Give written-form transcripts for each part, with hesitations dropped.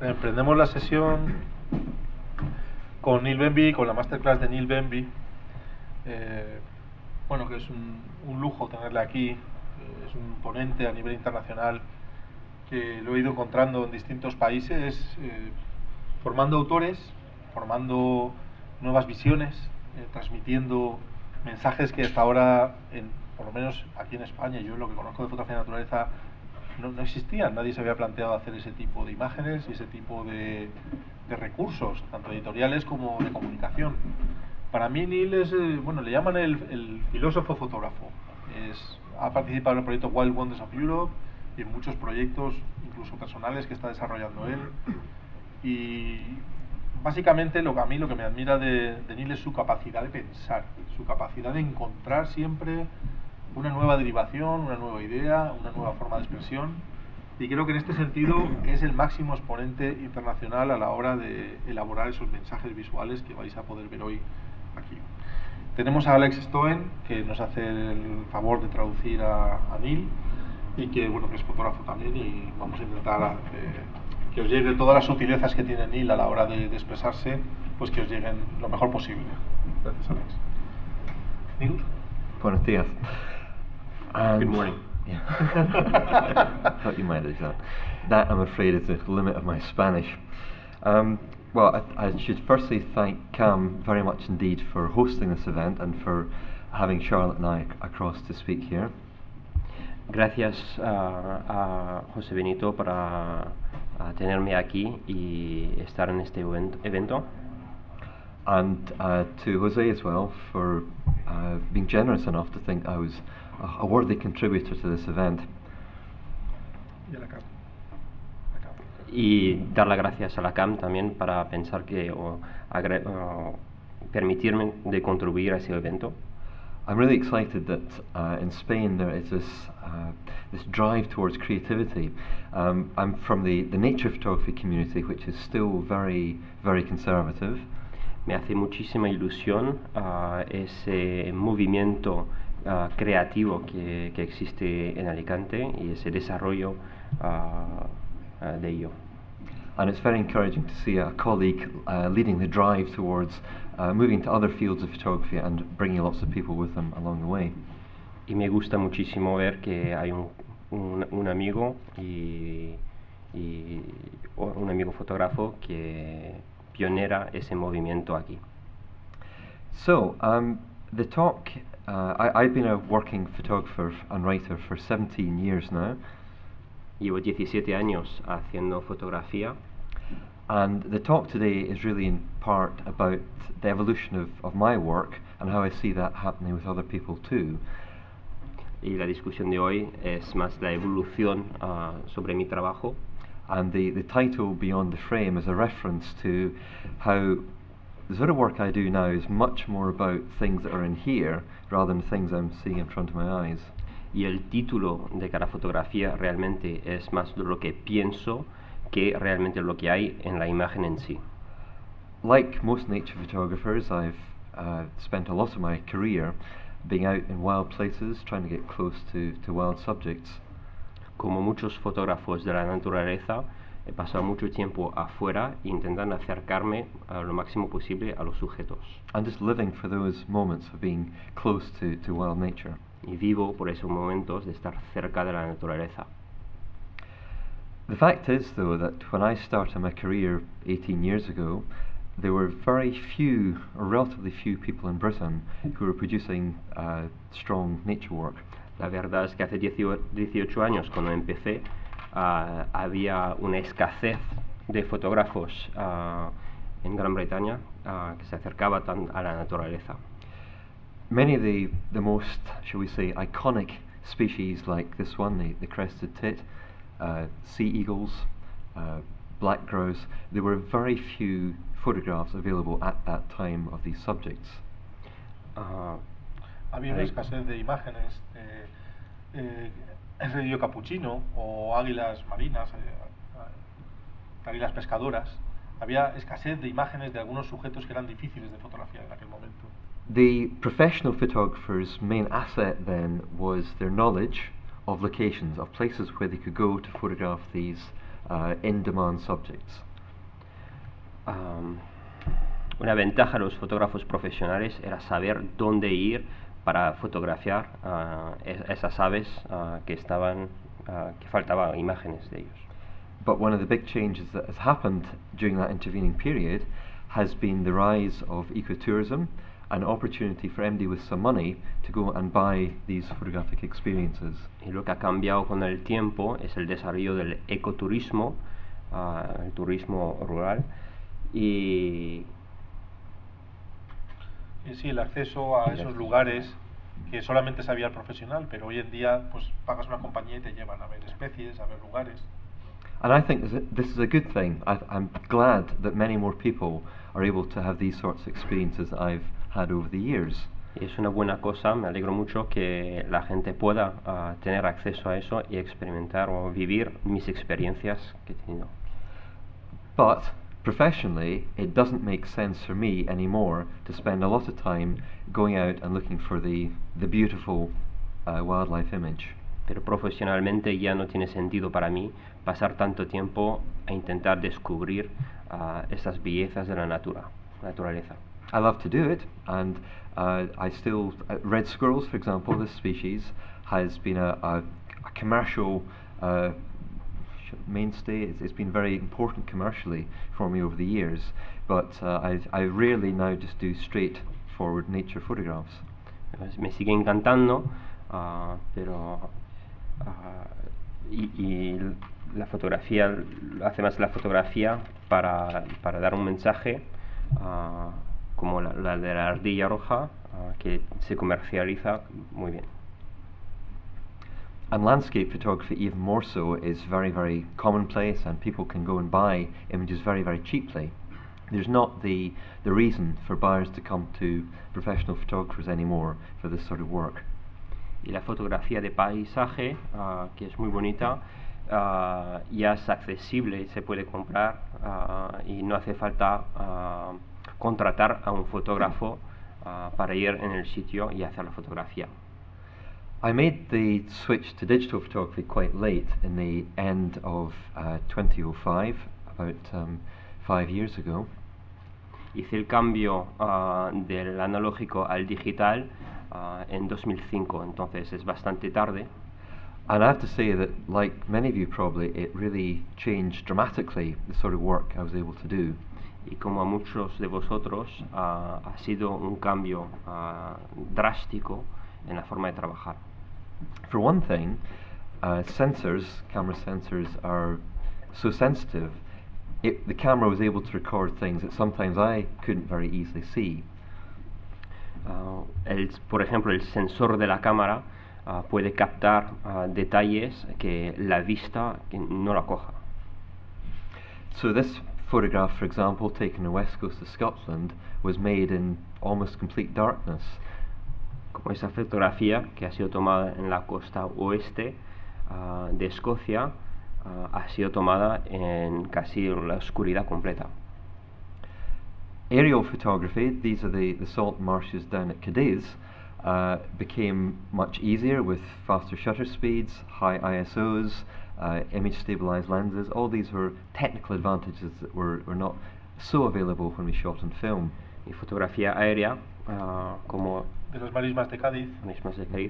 Emprendemos la sesión con Niall Benvie, con la masterclass de Niall Benvie. Bueno, que es un lujo tenerle aquí. Es un ponente a nivel internacional que lo he ido encontrando en distintos países, formando autores, formando nuevas visiones, transmitiendo mensajes que hasta ahora, por lo menos aquí en España, yo lo que conozco de fotografía de naturaleza, no existían. Nadie se había planteado hacer ese tipo de imágenes y ese tipo de recursos, tanto editoriales como de comunicación. Para mí Niall es, bueno, le llaman el filósofo fotógrafo. Ha participado en el proyecto Wild Wonders of Europe y en muchos proyectos, incluso personales, que está desarrollando él. Y básicamente a mí lo que me admira de Niall es su capacidad de pensar, su capacidad de encontrar siempre una nueva derivación, una nueva idea, una nueva forma de expresión, y creo que en este sentido es el máximo exponente internacional a la hora de elaborar esos mensajes visuales que vais a poder ver hoy aquí. Tenemos a Alex Stoen, que nos hace el favor de traducir a Niall, y que, bueno, que es fotógrafo también, y vamos a intentar que os lleguen todas las sutilezas que tiene Niall a la hora de expresarse, pues que os lleguen lo mejor posible. Gracias, Alex. Niall. Buenos días. Good morning. Yeah. I thought you might have done that. That, I'm afraid, is the limit of my Spanish. Well, I should firstly thank CAM very much indeed for hosting this event and for having Charlotte and I across to speak here. Gracias a José Benito por tenerme aquí y estar en este evento. And to Jose as well for being generous enough to think I was a worthy contributor to this event. Y dar las gracias a la CAM también para pensar permitirme de contribuir a ese evento. I'm really excited that in Spain there is this drive towards creativity. I'm from the nature photography community, which is still very, very conservative. Me hace muchísima ilusión ese movimiento creativo que existe en Alicante y ese desarrollo de ello. And it's very encouraging to see a colleague leading the drive towards moving to other fields of photography and bringing lots of people with them along the way. Y me gusta muchísimo ver que hay un amigo y un amigo fotógrafo que pionera ese movimiento aquí. So, the talk, I've been a working photographer and writer for 17 years now. Llevo 17 años haciendo fotografía. And the talk today is really in part about the evolution of my work and how I see that happening with other people too. Y la discusión de hoy es más la evolución sobre mi trabajo. And the title Beyond the Frame is a reference to how the sort of work I do now is much more about things that are in here rather than things I'm seeing in front of my eyes. Y el título de cada fotografía realmente es más de lo que pienso que realmente lo que hay en la imagen en sí. Like most nature photographers, I've spent a lot of my career being out in wild places, trying to get close to wild subjects. Como muchos fotógrafos de la naturaleza, he pasado mucho tiempo afuera intentando acercarme lo máximo posible a los sujetos. And just living for those moments of being close to wild nature. Y vivo por esos momentos de estar cerca de la naturaleza. The fact is, though, that when I started my career 18 years ago, there were very few, or relatively few people in Britain who were producing strong nature work. La verdad es que hace 18 años, cuando empecé, había una escasez de fotógrafos en Gran Bretaña que se acercaba a la naturaleza. Many of the most, shall we say, iconic species like this one, the crested tit, sea eagles, black grouse, there were very few photographs available at that time of these subjects. Había una escasez de imágenes el río capuchino o águilas marinas, águilas pescadoras. Había escasez de imágenes de algunos sujetos que eran difíciles de fotografiar en aquel momento. The professional photographer's main asset then was their knowledge of locations, of places where they could go to photograph these in-demand subjects. una ventaja de los fotógrafos profesionales era saber dónde ir para fotografiar esas aves que faltaban imágenes de ellos. But one of the big changes that has happened during that intervening period has been the rise of ecotourism, an opportunity for anybody with some money to go and buy these photographic experiences. Y lo que ha cambiado con el tiempo es el desarrollo del ecoturismo, el turismo rural, y sí, el acceso a esos lugares que solamente sabía el profesional, pero hoy en día pues pagas una compañía y te llevan a ver especies, a ver lugares. And I think this is a good thing. I'm glad that many more people are able to have these sorts of experiences that I've had over the years. Y es una buena cosa, me alegro mucho que la gente pueda tener acceso a eso y experimentar o vivir mis experiencias que he tenido. But professionally, it doesn't make sense for me anymore to spend a lot of time going out and looking for the beautiful wildlife image. Pero profesionalmente ya no tiene sentido para mí pasar tanto tiempo a intentar descubrir esas bellezas de la naturaleza. I love to do it, and I still red squirrels, for example, this species has been a commercial mainstay. It's been very important commercially for me over the years, but I rarely now just do straightforward nature photographs. Me sigue encantando, pero y la fotografía, hace más la fotografía para dar un mensaje, como la de la ardilla roja, que se comercializa muy bien. And landscape photography, even more so, is very, very commonplace, and people can go and buy images very, very cheaply. There's not the reason for buyers to come to professional photographers anymore for this sort of work. Y la fotografía de paisaje, que es muy bonita, ya es accesible, se puede comprar, y no hace falta contratar a un fotógrafo para ir en el sitio y hacer la fotografía. I made the switch to digital photography quite late, in the end of 2005, about 5 years ago. Hice el cambio del analógico al digital en 2005, entonces es bastante tarde. And I have to say that, like many of you probably, it really changed dramatically the sort of work I was able to do. Y como a muchos de vosotros, ha sido un cambio drástico en la forma de trabajar. For one thing, camera sensors are so sensitive, the camera was able to record things that sometimes I couldn't very easily see. Por ejemplo, el sensor de la cámara puede captar detalles que la vista no la coja. So this photograph, for example, taken on the west coast of Scotland, was made in almost complete darkness. Como esa fotografía que ha sido tomada en la costa oeste de Escocia, ha sido tomada en casi la oscuridad completa. Aerial photography, these are the salt marshes down at Cadiz, became much easier with faster shutter speeds, high ISOs, image stabilized lenses. All these were technical advantages that were not so available when we shot on film. Y fotografía aérea, como de las marismas de Cádiz,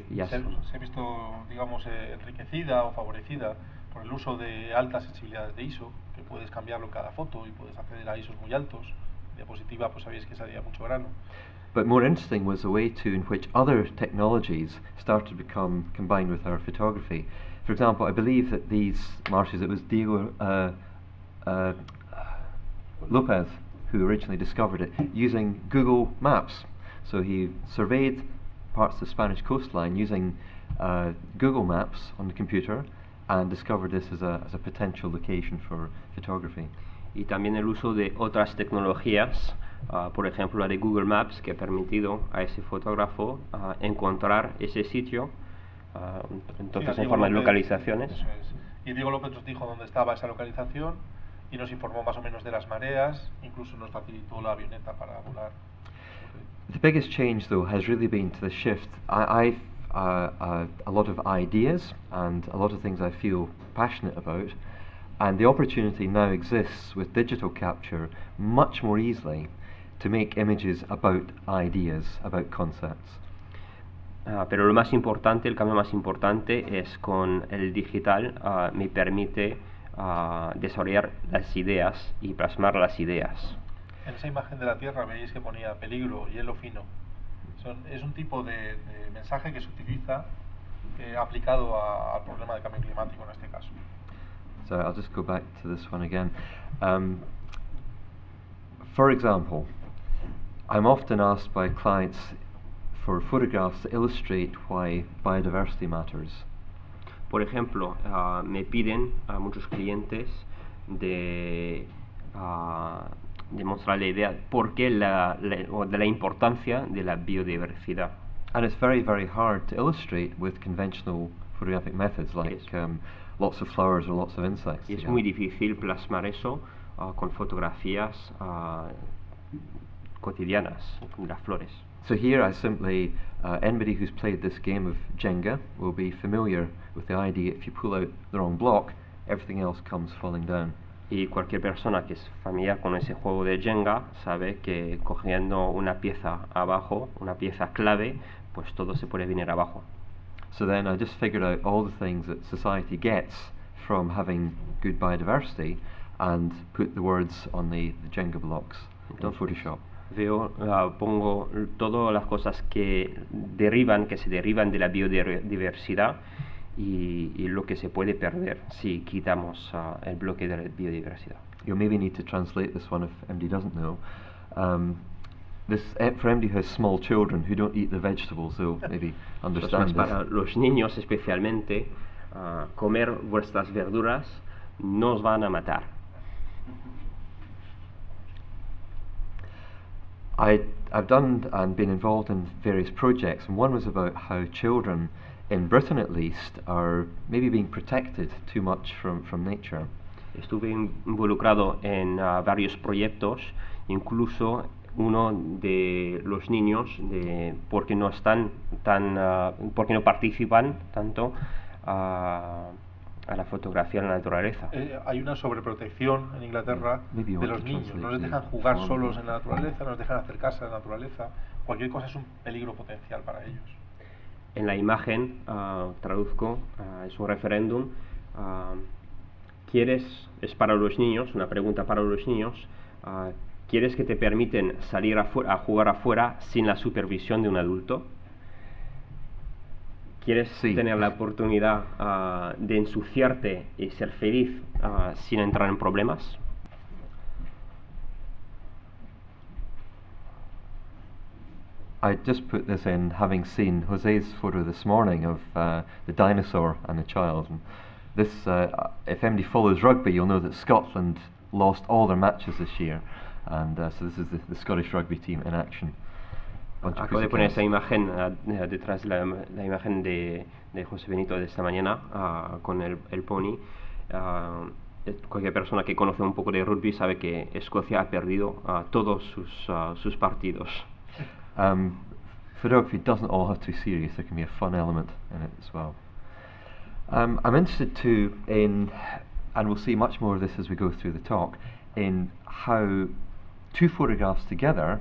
ya se ha visto, digamos, enriquecida o favorecida por el uso de altas sensibilidades de ISO, que puedes cambiarlo en cada foto y puedes acceder a ISOs muy altos. Diapositiva, pues sabéis que salía mucho grano. But more interesting was the way too in which other technologies started to become combined with our photography. For example, I believe that these marshes, it was Diego Lopez who originally discovered it using Google Maps. So he surveyed parts of the Spanish coastline using Google Maps on the computer and discovered this as a potential location for photography. Y también el uso de otras tecnologías, por ejemplo la de Google Maps, que ha permitido a ese fotógrafo encontrar ese sitio, entonces en forma de localizaciones. Eso es. Y Diego López nos dijo dónde estaba esa localización y nos informó más o menos de las mareas, incluso nos facilitó la avioneta para volar. The biggest change, though, has really been to the shift. I've a lot of ideas and a lot of things I feel passionate about, And the opportunity now exists with digital capture much more easily to make images about ideas, about concepts. Pero lo más importante, el cambio más importante es con el digital me permite desarrollar las ideas y plasmar las ideas. En esa imagen de la Tierra veis que ponía peligro, hielo fino. Es un tipo de mensaje que se utiliza aplicado al problema de cambio climático en este caso. So I'll just go back to this one again. For example, I'm often asked by clients for photographs to illustrate why biodiversity matters. Por ejemplo, me piden a muchos clientes de mostrar la idea por qué de la importancia de la biodiversidad. And it's very, very hard to illustrate with conventional photographic methods like lots of flowers or lots of insects. Y es muy difícil plasmar eso con fotografías cotidianas, con las flores. So here I simply, anybody who's played this game of Jenga will be familiar with the idea if you pull out the wrong block, everything else comes falling down. Y cualquier persona que es familiar con ese juego de Jenga sabe que cogiendo una pieza abajo, una pieza clave, pues todo se puede venir abajo. So then I just figured out all the things that society gets from having good biodiversity and put the words on the Jenga blocks in Photoshop. Pongo todas las cosas que se derivan de la biodiversidad y lo que se puede perder si quitamos el bloque de la biodiversidad. You'll maybe need to translate this one if MD doesn't know. For MD who has small children who don't eat the vegetables, they'll maybe understand this. Para los niños especialmente, comer vuestras verduras no os van a matar. I've done and been involved in various projects, and one was about how children, in Britain at least, are maybe being protected too much from nature. Estuve involucrado en varios proyectos, incluso uno de los niños, porque no participan tanto a la fotografía en la naturaleza. Hay una sobreprotección en Inglaterra de los niños, no les dejan jugar solos en la naturaleza, no les dejan acercarse a la naturaleza, cualquier cosa es un peligro potencial para ellos. En la imagen, traduzco, es un referéndum, es para los niños, una pregunta para los niños, ¿quieres que te permiten salir a jugar afuera sin la supervisión de un adulto? ¿Quieres tener la oportunidad de ensuciarte y ser feliz sin entrar en problemas? I just put this in having seen Jose's photo this morning of the dinosaur and the child. And this, if anybody follows rugby, you'll know that Scotland lost all their matches this year. And so this is the Scottish rugby team in action. Acabo de poner esa imagen detrás de la imagen de José Benito de esta mañana con el pony. Cualquier persona que conoce un poco de rugby sabe que Escocia ha perdido todos sus partidos. Photography doesn't all have to be serious, there can be a fun element in it as well. I'm interested too in, and we'll see much more of this as we go through the talk, in how two photographs together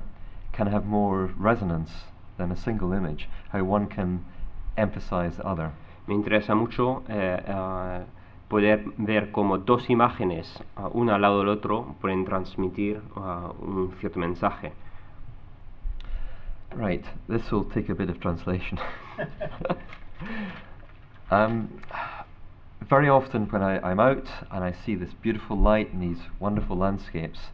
can have more resonance than a single image, how one can emphasize the other. Me interesa mucho poder ver cómo dos imágenes, una al lado del otro, pueden transmitir un cierto mensaje. Right, this will take a bit of translation. Very often when I'm out and I see this beautiful light and these wonderful landscapes,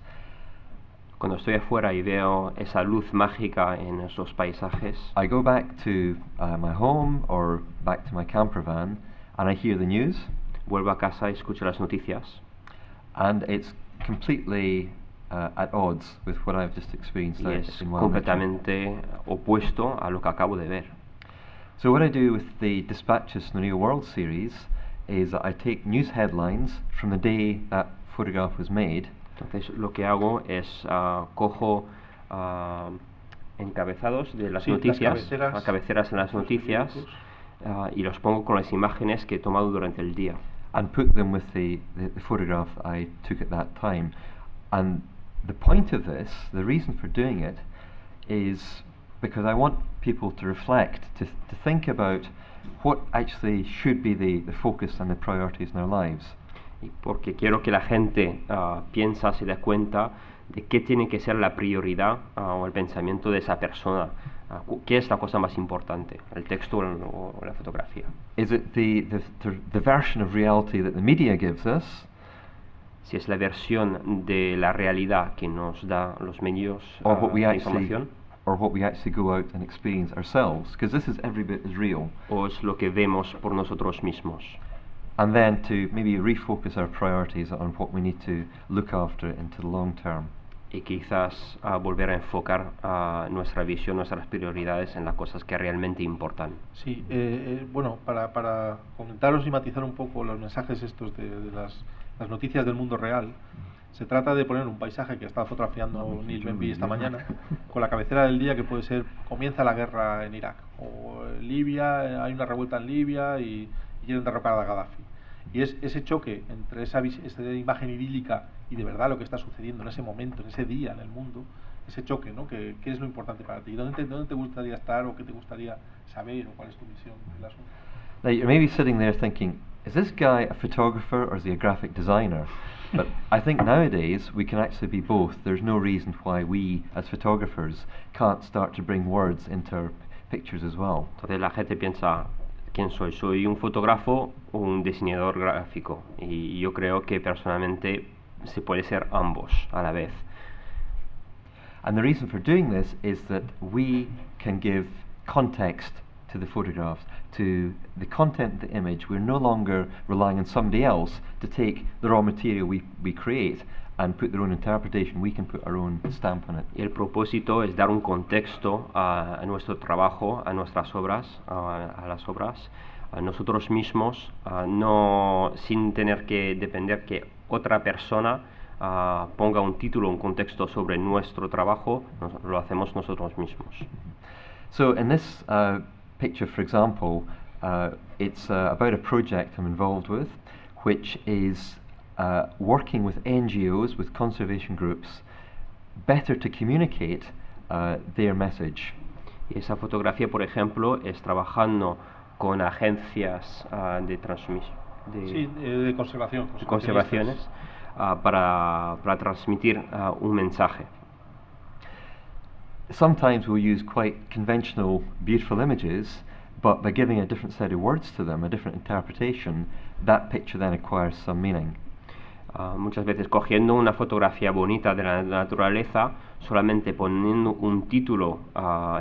cuando estoy afuera y veo esa luz mágica en esos paisajes, I go back to my home or back to my camper van and I hear the news. Vuelvo a casa y escucho las noticias. And it's completely at odds with what I've just experienced. Y es completamente opuesto a lo que acabo de ver. So what I do with the Dispatches from the Real World series is that I take news headlines from the day that photograph was made. Entonces lo que hago es cojo encabezados de las noticias, cabeceras en las noticias y los pongo con las imágenes que he tomado durante el día. and put them with the photograph that I took at that time. And the point of this, the reason for doing it, is because I want people to reflect, to think about what actually should be the focus and the priorities in their lives. Y porque quiero que la gente piensa, se dé cuenta de qué tiene que ser la prioridad o el pensamiento de esa persona. ¿Qué es la cosa más importante? ¿El texto o la fotografía? Is it the version of reality that the media gives us? Si es la versión de la realidad que nos da los medios Or what we de actually, información, or what we actually go out and experience ourselves, because this is every bit as real. o es lo que vemos por nosotros mismos. And then to maybe refocus our priorities on what we need to look after into the long term. Y quizás volver a enfocar nuestra visión, nuestras prioridades en las cosas que realmente importan. Sí, bueno, para comentaros y matizar un poco los mensajes estos de las noticias del mundo real, se trata de poner un paisaje que está fotografiando Niall Benvie esta mañana, con la cabecera del día que puede ser: comienza la guerra en Irak, o Libia, hay una revuelta en Libia y quieren derrocar a Gaddafi. Y es ese choque entre esa imagen idílica y de verdad lo que está sucediendo en ese momento, en ese día, en el mundo, ese choque, ¿no? ¿Qué es lo importante para ti? ¿Dónde te gustaría estar o qué te gustaría saber o cuál es tu visión del asunto? Now you're maybe sitting there thinking, is this guy a photographer or is he a graphic designer? But I think nowadays we can actually be both. There's no reason why we as photographers can't start to bring words into our pictures as well. Entonces la gente piensa, ¿quién soy? ¿Soy un fotógrafo o un diseñador gráfico? Y yo creo que personalmente se puede ser ambos a la vez. And the reason for doing this is that we can give context to the photographs, to the content of the image. We're no longer relying on somebody else to take the raw material we create and put their own interpretation. We can put our own stamp on it. Y el propósito es dar un contexto a nuestro trabajo, a nuestras obras, a las obras, a nosotros mismos, no sin tener que depender que otra persona ponga un título, un contexto sobre nuestro trabajo. Lo hacemos nosotros mismos. So in this picture, for example, it's about a project I'm involved with, which is working with NGOs, with conservation groups, better to communicate their message. Y esa fotografía, por ejemplo, es trabajando con agencias de transmisión, de conservación, de conservaciones, para transmitir un mensaje. Sometimes we'll use quite conventional, beautiful images, but by giving a different set of words to them, a different interpretation, that picture then acquires some meaning. Muchas veces cogiendo una fotografía bonita de la naturaleza, solamente poniendo un título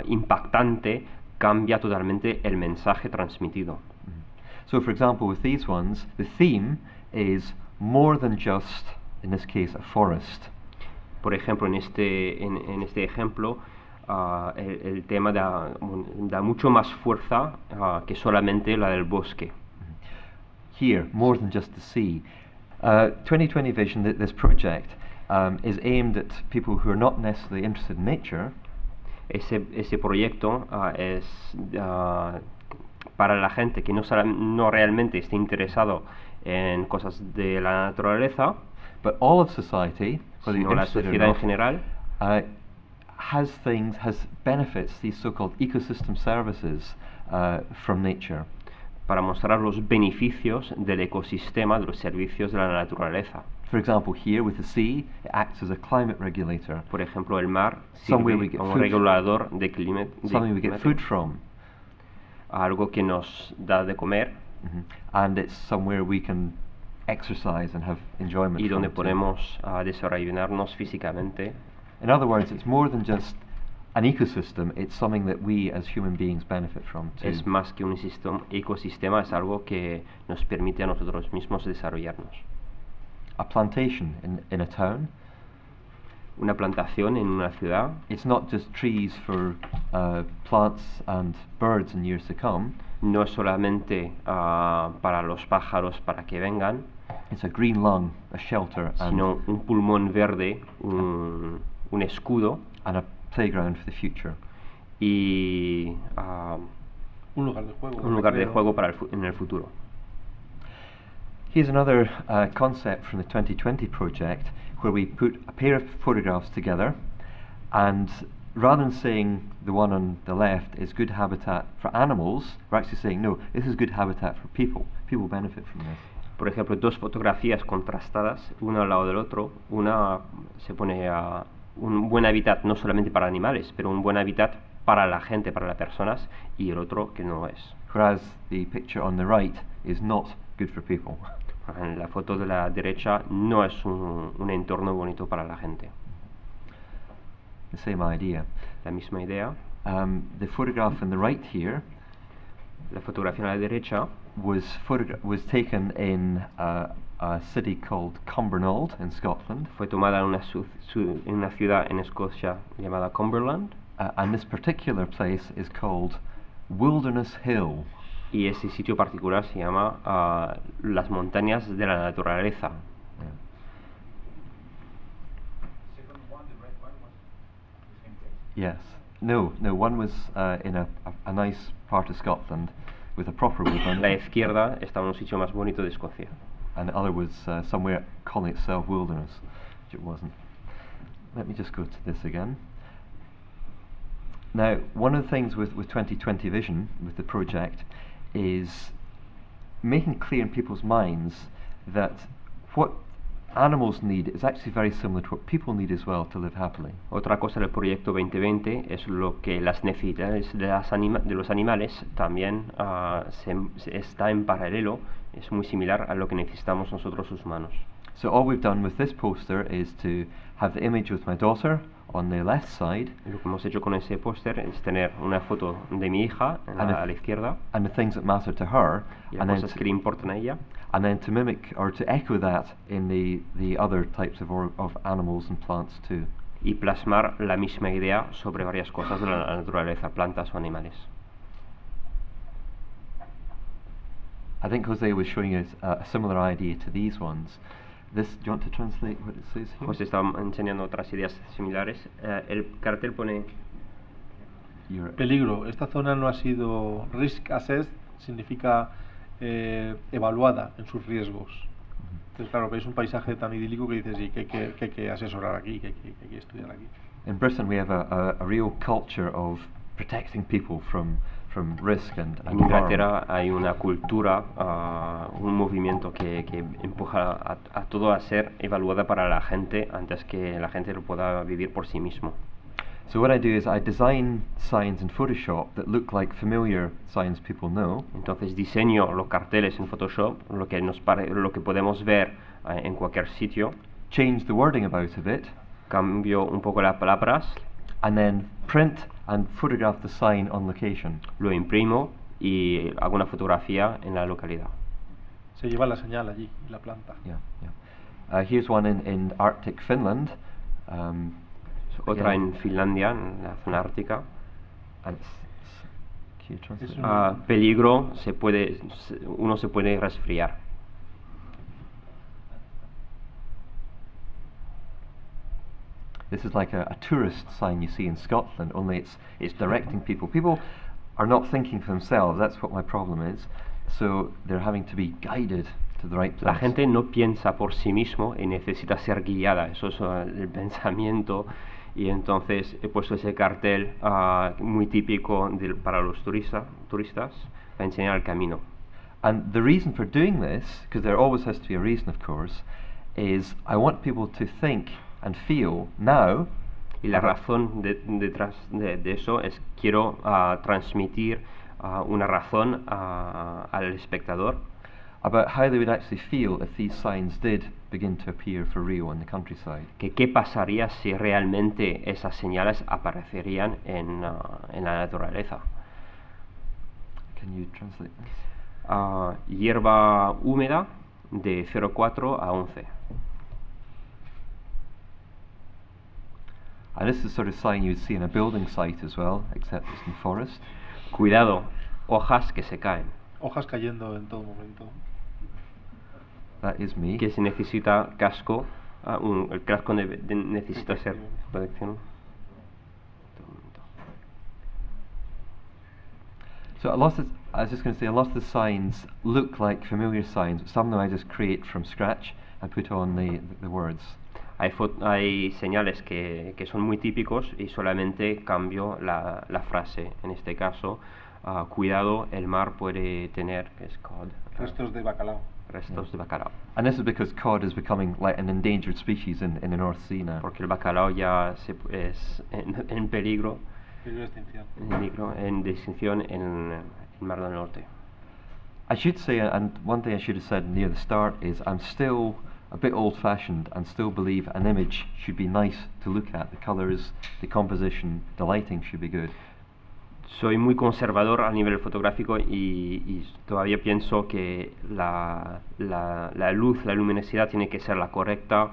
impactante, cambia totalmente el mensaje transmitido. So for example, with these ones, the theme is more than just, in this case, a forest. Por ejemplo, en este ejemplo, el tema da mucho más fuerza que solamente la del bosque. Here, more than just the sea. 2020 Vision, this project, is aimed at people who are not necessarily interested in nature. Ese proyecto es para la gente que no realmente está interesado en cosas de la naturaleza, but all of society, sino la sociedad en general, has benefits, these so-called ecosystem services from nature. Para mostrar los beneficios del ecosistema, de los servicios de la naturaleza. For example, here with the sea, it acts as a climate regulator. Por ejemplo, el mar sirve como regulador de clima. Something we get food from. Algo que nos da de comer. And it's somewhere we can exercise and have enjoyment. Y donde podemos desarrollarnos físicamente. In other words, it's more than just an ecosystem, it's something that we as human beings benefit from too. Es más que un ecosistema, es algo que nos permite a nosotros mismos desarrollarnos. A plantation in a town. Una plantación en una ciudad. It's not just trees for plants and birds in years to come. No es solamente para los pájaros para que vengan. It's a green lung, a shelter, sino un pulmón verde, un escudo. And a playground for the future. Y un lugar de juego. Un lugar de juego en el futuro. Here's another concept from the 2020 project where we put a pair of photographs together, and rather than saying the one on the left is good habitat for animals, we're actually saying no, this is good habitat for people. People benefit from this. Por ejemplo, dos fotografías contrastadas, una al lado del otro. Una se pone a un buen hábitat no solamente para animales, pero un buen hábitat para la gente, para las personas, y el otro que no lo es. Whereas the picture on the right is not good for people. En la foto de la derecha no es un entorno bonito para la gente. The same idea. La misma idea. The photograph on the right here La fotografía a la derecha was taken in a city called Cumbernauld in Scotland. fue tomada en una ciudad en Escocia llamada Cumberland. And this particular place is called Wilderness Hill. Y ese sitio particular se llama las montañas de la naturaleza. Yes. No, one was in a nice part of Scotland with a proper woodland. La izquierda estaba en un sitio más bonito de Escocia. And the other was somewhere calling itself wilderness, which it wasn't. Let me just go to this again. Now, one of the things with 2020 Vision, with the project, is making clear in people's minds that what animals need is actually very similar to what people need as well to live happily. Otra cosa del proyecto 2020 es lo que las necesidades de los animales también está en paralelo, es muy similar a lo que necesitamos nosotros los humanos. So all we've done with this poster is to have the image with my daughter on the left side. Y lo que hemos hecho con ese póster es tener una foto de mi hija a la izquierda, and the things that matter to her, y las cosas que le importan a ella, and then to mimic or to echo that in the other types of animals and plants too. y plasmar la misma idea sobre varias cosas de la naturaleza, plantas o animales. I think Jose was showing us a similar idea to these ones. This, do you want to translate what it says here? José está enseñando otras ideas similares. El cartel pone peligro. Esta zona no ha sido risk assessed, significa evaluada en sus riesgos. Entonces, claro, veis un paisaje tan idílico que dices, sí, que hay que asesorar aquí, que hay que estudiar aquí. In Britain we have a real culture of protecting people from risk and En Inglaterra hay una cultura, un movimiento que empuja a todo a ser evaluada para la gente antes que la gente lo pueda vivir por sí mismo. So what I do is I design signs in Photoshop that look like familiar signs people know. Entonces diseño los carteles en Photoshop, lo que podemos ver en cualquier sitio. Change the wording about a bit. Cambio un poco las palabras. And then print and photograph the sign on location. Lo imprimo y hago una fotografía en la localidad. Se lleva la señal allí, la planta. Yeah. Here's one in Arctic Finland. Otra en Finlandia, en la zona ártica. Peligro, uno se puede resfriar. This is like a tourist sign you see in Scotland, only it's directing people. People are not thinking for themselves, that's what my problem is. So they're having to be guided to the right place. La gente no piensa por sí mismo y necesita ser guiada, eso es el pensamiento. Y entonces he puesto ese cartel muy típico para los turistas para enseñar el camino. And the reason for doing this, because there always has to be a reason of course, is I want people to think and feel now. Y la razón detrás de eso es quiero transmitir una razón al espectador about how they would actually feel if these signs did begin to appear for real in the countryside. ¿Qué pasaría si realmente esas señales aparecerían en la naturaleza? Can you translate this? Hierba húmeda de 0,4 a 11. And this is the sort of sign you would see in a building site as well, except it's in forest. Cuidado, hojas que se caen. Hojas cayendo en todo momento. That is me. Que se necesita casco, el casco necesita ser protección. So I was just going to say, a lot of the signs look like familiar signs, but some of them I just create from scratch and put on the words. Hay señales que son muy típicos y solamente cambio la frase. En este caso, cuidado, el mar puede tener, que es cod, Restos de bacalao. restos de bacalao. And this is because cod is becoming like an endangered species in the North Sea now. Porque el bacalao ya es en peligro, Peligro de extinción. en extinción en el Mar del Norte. I should say, and one thing I should have said near the start is, I'm still a bit old-fashioned and still believe an image should be nice to look at. The colours, the composition, the lighting should be good. Soy muy conservador a nivel fotográfico y todavía pienso que la luz, la luminosidad tiene que ser la correcta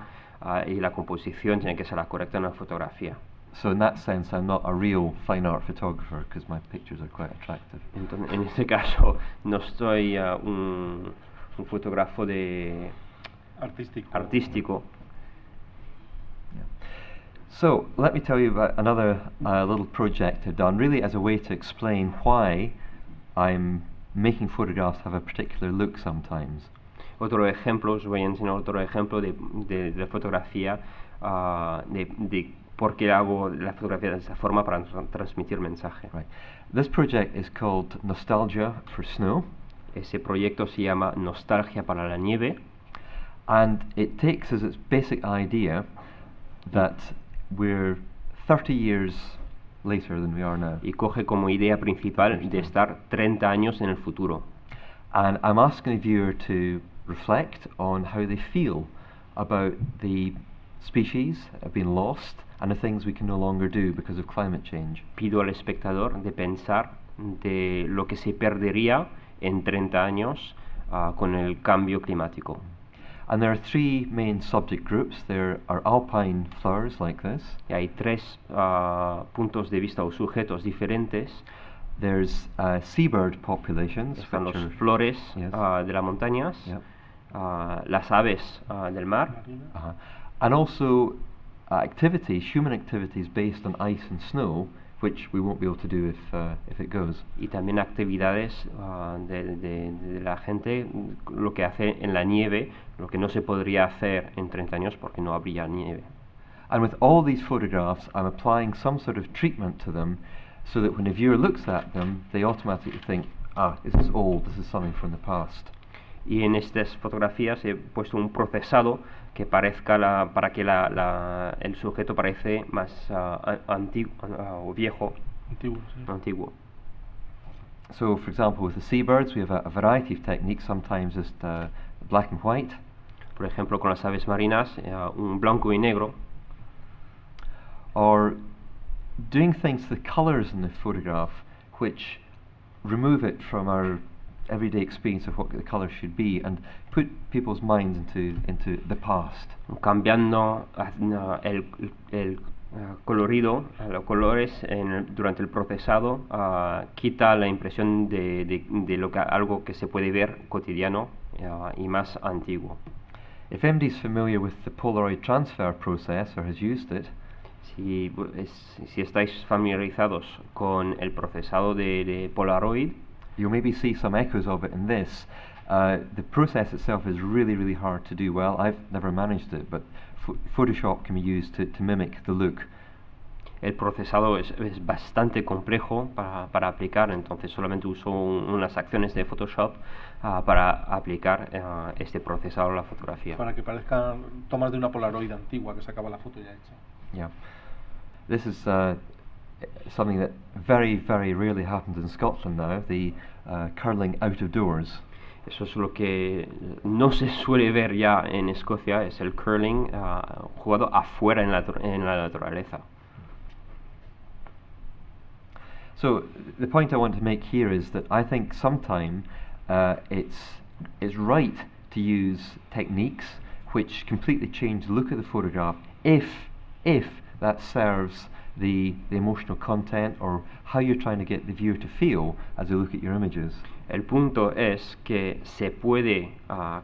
y la composición tiene que ser la correcta en la fotografía. So in that sense, I'm not a real fine art photographer because my pictures are quite attractive. Entonces, en este caso, no soy un fotógrafo artístico. Yeah. So let me tell you about another little project I've done, really as a way to explain why I'm making photographs have a particular look sometimes. Otro ejemplo, os voy a enseñar otro ejemplo de fotografía, de por qué hago la fotografía de esa forma para transmitir mensaje. Right. This project is called Nostalgia for Snow. Ese proyecto se llama Nostalgia para la nieve. And it takes as its basic idea that we're 30 years later than we are now. Y coge como idea principal de estar 30 años en el futuro. And I'm asking the viewer to reflect on how they feel about the species that have been lost and the things we can no longer do because of climate change. Pido al espectador de pensar de lo que se perdería en 30 años con el cambio climático. And there are three main subject groups. There are alpine flowers like this. Y hay tres puntos de vista o sujetos diferentes. There's seabird populations. Están which los are, flores yes. de las montañas, Yep. las aves del mar, Uh-huh. And also human activities based on ice and snow, which we won't be able to do if it goes. y también actividades de la gente, lo que hace en la nieve, lo que no se podría hacer en 30 años porque no habría nieve. And with all these photographs, I'm applying some sort of treatment to them so that when the viewer looks at them, they automatically think, this is old, this is something from the past. Y en estas fotografías he puesto un procesado que parezca para que el sujeto parece más antiguo o viejo, Antiguo, sí. antiguo. So, for example, with the seabirds, we have a variety of techniques, sometimes just black and white. Por ejemplo, con las aves marinas, un blanco y negro, Or doing things to the colours in the photograph which remove it from our everyday experience of what the colours should be and put people's minds into the past. cambiando el colorido, los colores durante el procesado, quita la impresión de algo que se puede ver cotidiano y más antiguo. If anybody's familiar with the Polaroid transfer process or has used it, Si estáis familiarizados con el procesado de Polaroid, you'll maybe see some echoes of it in this. The process itself is really, really hard to do well. I've never managed it, but Photoshop can be used to mimic the look. el procesado es bastante complejo para aplicar, entonces solamente uso unas acciones de Photoshop para aplicar este procesado a la fotografía. Para que parezcan tomas de una Polaroid antigua que sacaba la foto ya hecha. Yeah. This is something that very, very rarely happens in Scotland now, the curling out of doors. Eso es lo que no se suele ver ya en Escocia, es el curling jugado afuera en la naturaleza. So the point I want to make here is that I think sometimes it's right to use techniques which completely change the look of the photograph if that serves the emotional content or how you're trying to get the viewer to feel as they look at your images. El punto es que se puede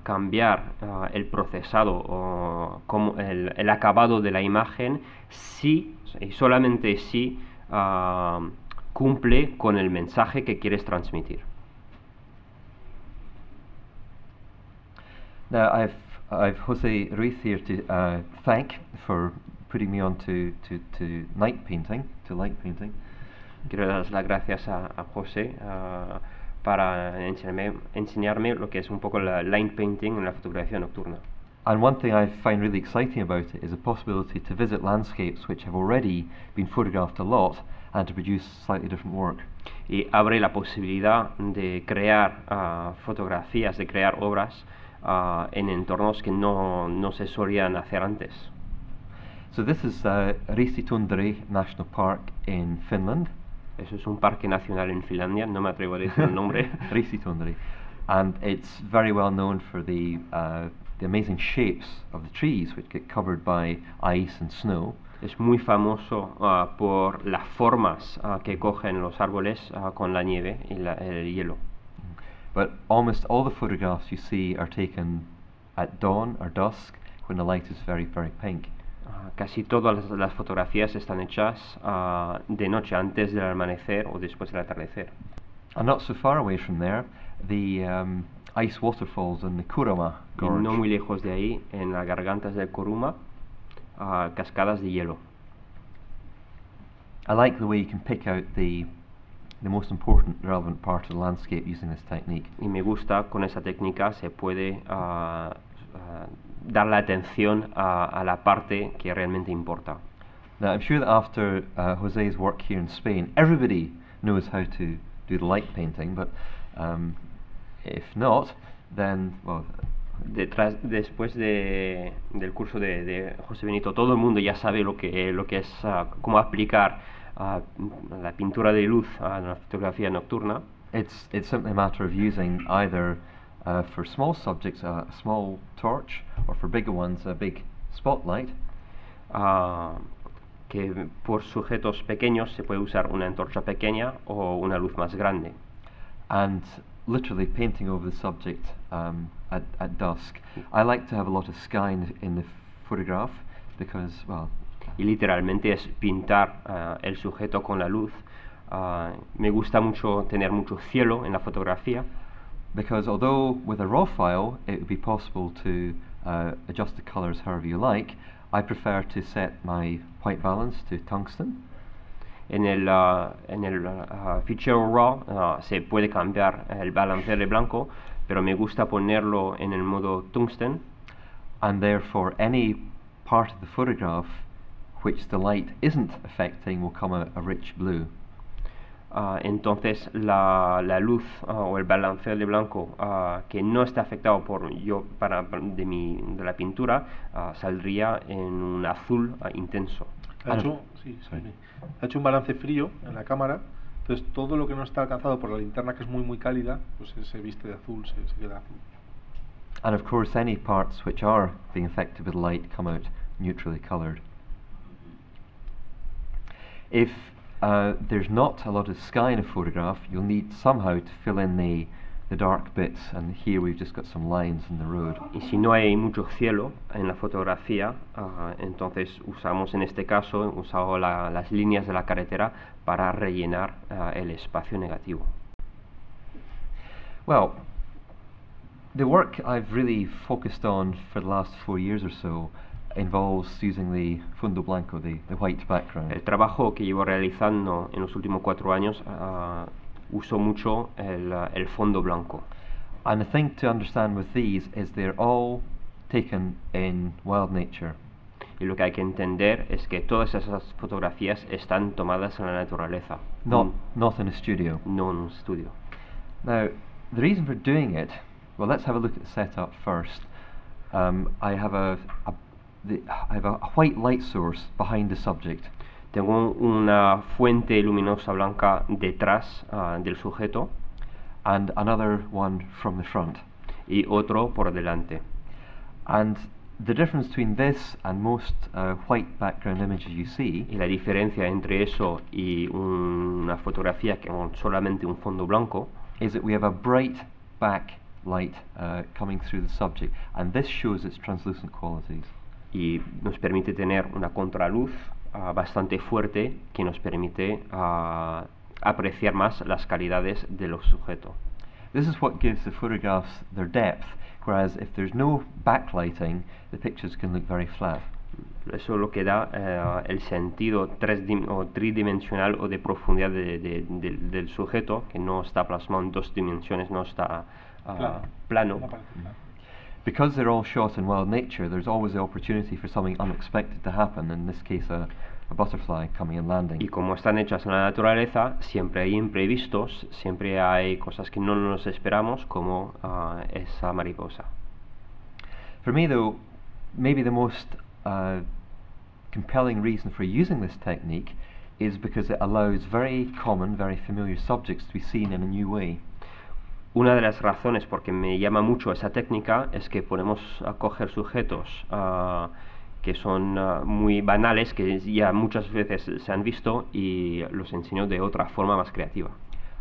cambiar el procesado o como el acabado de la imagen si y solamente si cumple con el mensaje que quieres transmitir. Now I've Jose Ruiz here to thank for putting me on to night painting, to light painting. Quiero dar las gracias a José para enseñarme lo que es un poco la line painting en la fotografía nocturna. And one thing I find really exciting about it is the possibility to visit landscapes which have already been photographed a lot and to produce slightly different work. Y abre la posibilidad de crear fotografías, de crear obras en entornos que no se solían hacer antes. So this is Riistitundri National Park in Finland. Eso es un parque nacional en Finlandia, no me atrevo a decir el nombre. Riistitundri. And it's very well known for the amazing shapes of the trees which get covered by ice and snow. Es muy famoso por las formas que cogen los árboles con la nieve y el hielo. But almost all the photographs you see are taken at dawn or dusk when the light is very, very pink. Casi todas las fotografías están hechas de noche, antes del amanecer o después del atardecer. And not so far away from there, the ice waterfalls in the Kurama Y Gorge. no muy lejos de ahí, en las gargantas del Kuruma, cascadas de hielo. I like the way you can pick out the most important relevant part of the landscape using this technique. Y me gusta, con esa técnica se puede dar la atención a la parte que realmente importa. Now, I'm sure that after Jose's work here in Spain, everybody knows how to do the light painting, but if not, then, well... Después del curso de José Benito, todo el mundo ya sabe lo que es cómo aplicar la pintura de luz a la fotografía nocturna. It's simply a matter of using either for small subjects a small torch, or for bigger ones a big spotlight. Que por sujetos pequeños se puede usar una antorcha pequeña o una luz más grande. And literally painting over the subject at dusk. I like to have a lot of sky in the photograph because, well... Y literalmente es pintar el sujeto con la luz. Me gusta mucho tener mucho cielo en la fotografía. Because although with a raw file it would be possible to adjust the colors however you like, I prefer to set my white balance to tungsten. En el fichero RAW se puede cambiar el balanceo de blanco, pero me gusta ponerlo en el modo tungsten. And therefore any part of the photograph which the light isn't affecting will come a rich blue. Entonces la luz o el balanceo de blanco que no está afectado de la pintura saldría en un azul intenso. Ha hecho un balance frío en la cámara, entonces todo lo que no está alcanzado por la linterna, que es muy cálida, pues se viste de azul, se queda azul. And of course any parts which are being affected with light come out neutrally coloured. If there's not a lot of sky in a photograph, you'll need somehow to fill in the dark bits, and here we've just got some lines in the road. Y si no hay mucho cielo en la fotografía, entonces usamos, en este caso, las líneas de la carretera para rellenar el espacio negativo. Well, the work I've really focused on for the last 4 years or so involves using the fondo blanco, the white background. El trabajo que llevo realizando en los últimos 4 años uso mucho el fondo blanco. And the thing to understand with these is they're all taken in wild nature. Y lo que hay que entender es que todas esas fotografías están tomadas en la naturaleza. Not in a studio. No en un estudio. Now, the reason for doing it, well, let's have a look at the setup first. I have a white light source behind the subject. Tengo una fuente luminosa blanca detrás del sujeto. And another one from the front. Y otro por delante. And the difference between this and most white background images you see, y la diferencia entre eso y una fotografía con solamente un fondo blanco, is that we have a bright backlight coming through the subject, and this shows its translucent qualities. Y nos permite tener una contraluz bastante fuerte que nos permite apreciar más las calidades de los sujetos. This is what gives the photographs their depth, whereas if there's no backlighting, the pictures can look very flat. Eso es lo que da el sentido tridimensional o de profundidad del sujeto, que no está plasmado en dos dimensiones, no está plano. Because they're all shot in wild nature, there's always the opportunity for something unexpected to happen, in this case a butterfly coming and landing. Y como están hechas en la naturaleza, siempre hay imprevistos, siempre hay cosas que no nos esperamos, como esa mariposa. For me though, maybe the most compelling reason for using this technique is because it allows very common, very familiar subjects to be seen in a new way. Una de las razones por que me llama mucho esa técnica es que podemos coger sujetos que son muy banales, que ya muchas veces se han visto, y los enseño de otra forma más creativa.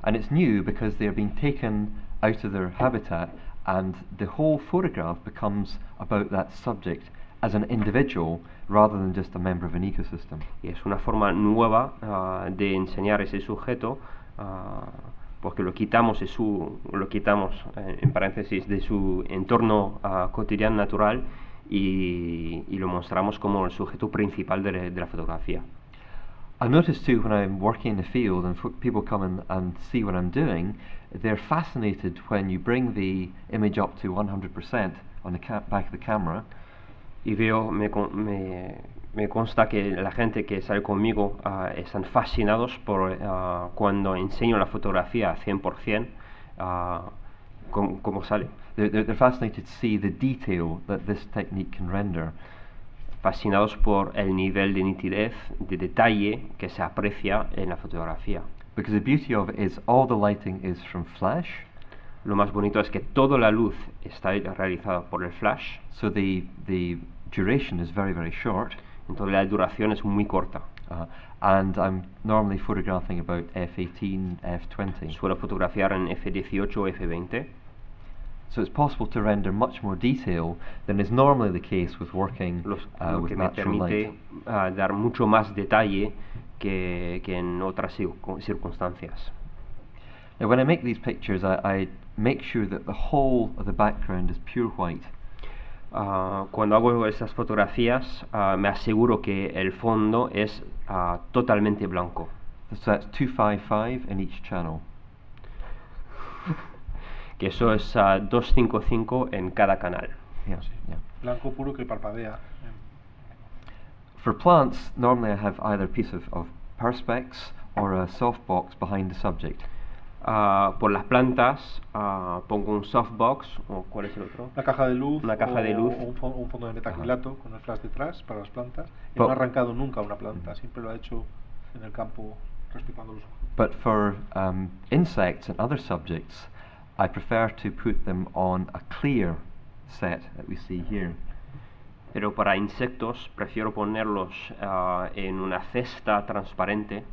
And it's new because they're being taken out of their habitat, and the whole photograph becomes about that subject as an individual rather than just a member of an ecosystem. Y es una forma nueva de enseñar ese sujeto, porque lo quitamos en paréntesis de su entorno cotidiano natural y lo mostramos como el sujeto principal de la fotografía. I notice too when I'm working in the field and people come and see what I'm doing, they're fascinated when you bring the image up to 100% on the back of the camera. Y veo, me consta que la gente que sale conmigo están fascinados por cuando enseño la fotografía a 100%, cómo sale. They're fascinated to see the detail that this technique can render. Fascinados por el nivel de nitidez, de detalle que se aprecia en la fotografía. Because the beauty of it is all the lighting is from flash. Lo más bonito es que toda la luz está realizada por el flash. So the duration is very, very short. Entonces la duración es muy corta. And I'm normally photographing about f18, f20. Suelo fotografiar en f18 o f20. So it's possible to render much more detail than is normally the case with working lo with que me natural permite light. Dar mucho más detalle que en otras circunstancias. Now when I make these pictures, I make sure that the whole of the background is pure white. Cuando hago esas fotografías, me aseguro que el fondo es totalmente blanco. So that's 255 in each channel. Que eso es 255 en cada canal. Yeah, yeah. Blanco puro que parpadea. For plants, normally I have either a piece of perspex or a softbox behind the subject. Por las plantas pongo un softbox, o ¿cuál es el otro? Una caja de luz, Una caja de luz. O un fondo de metacrilato con el flash detrás para las plantas. Y no ha arrancado nunca una planta, siempre lo ha hecho en el campo respetando los ojos. But for insects and other subjects, I prefer to put them on a clear set that we see here. Pero para insectos prefiero ponerlos en una cesta transparente.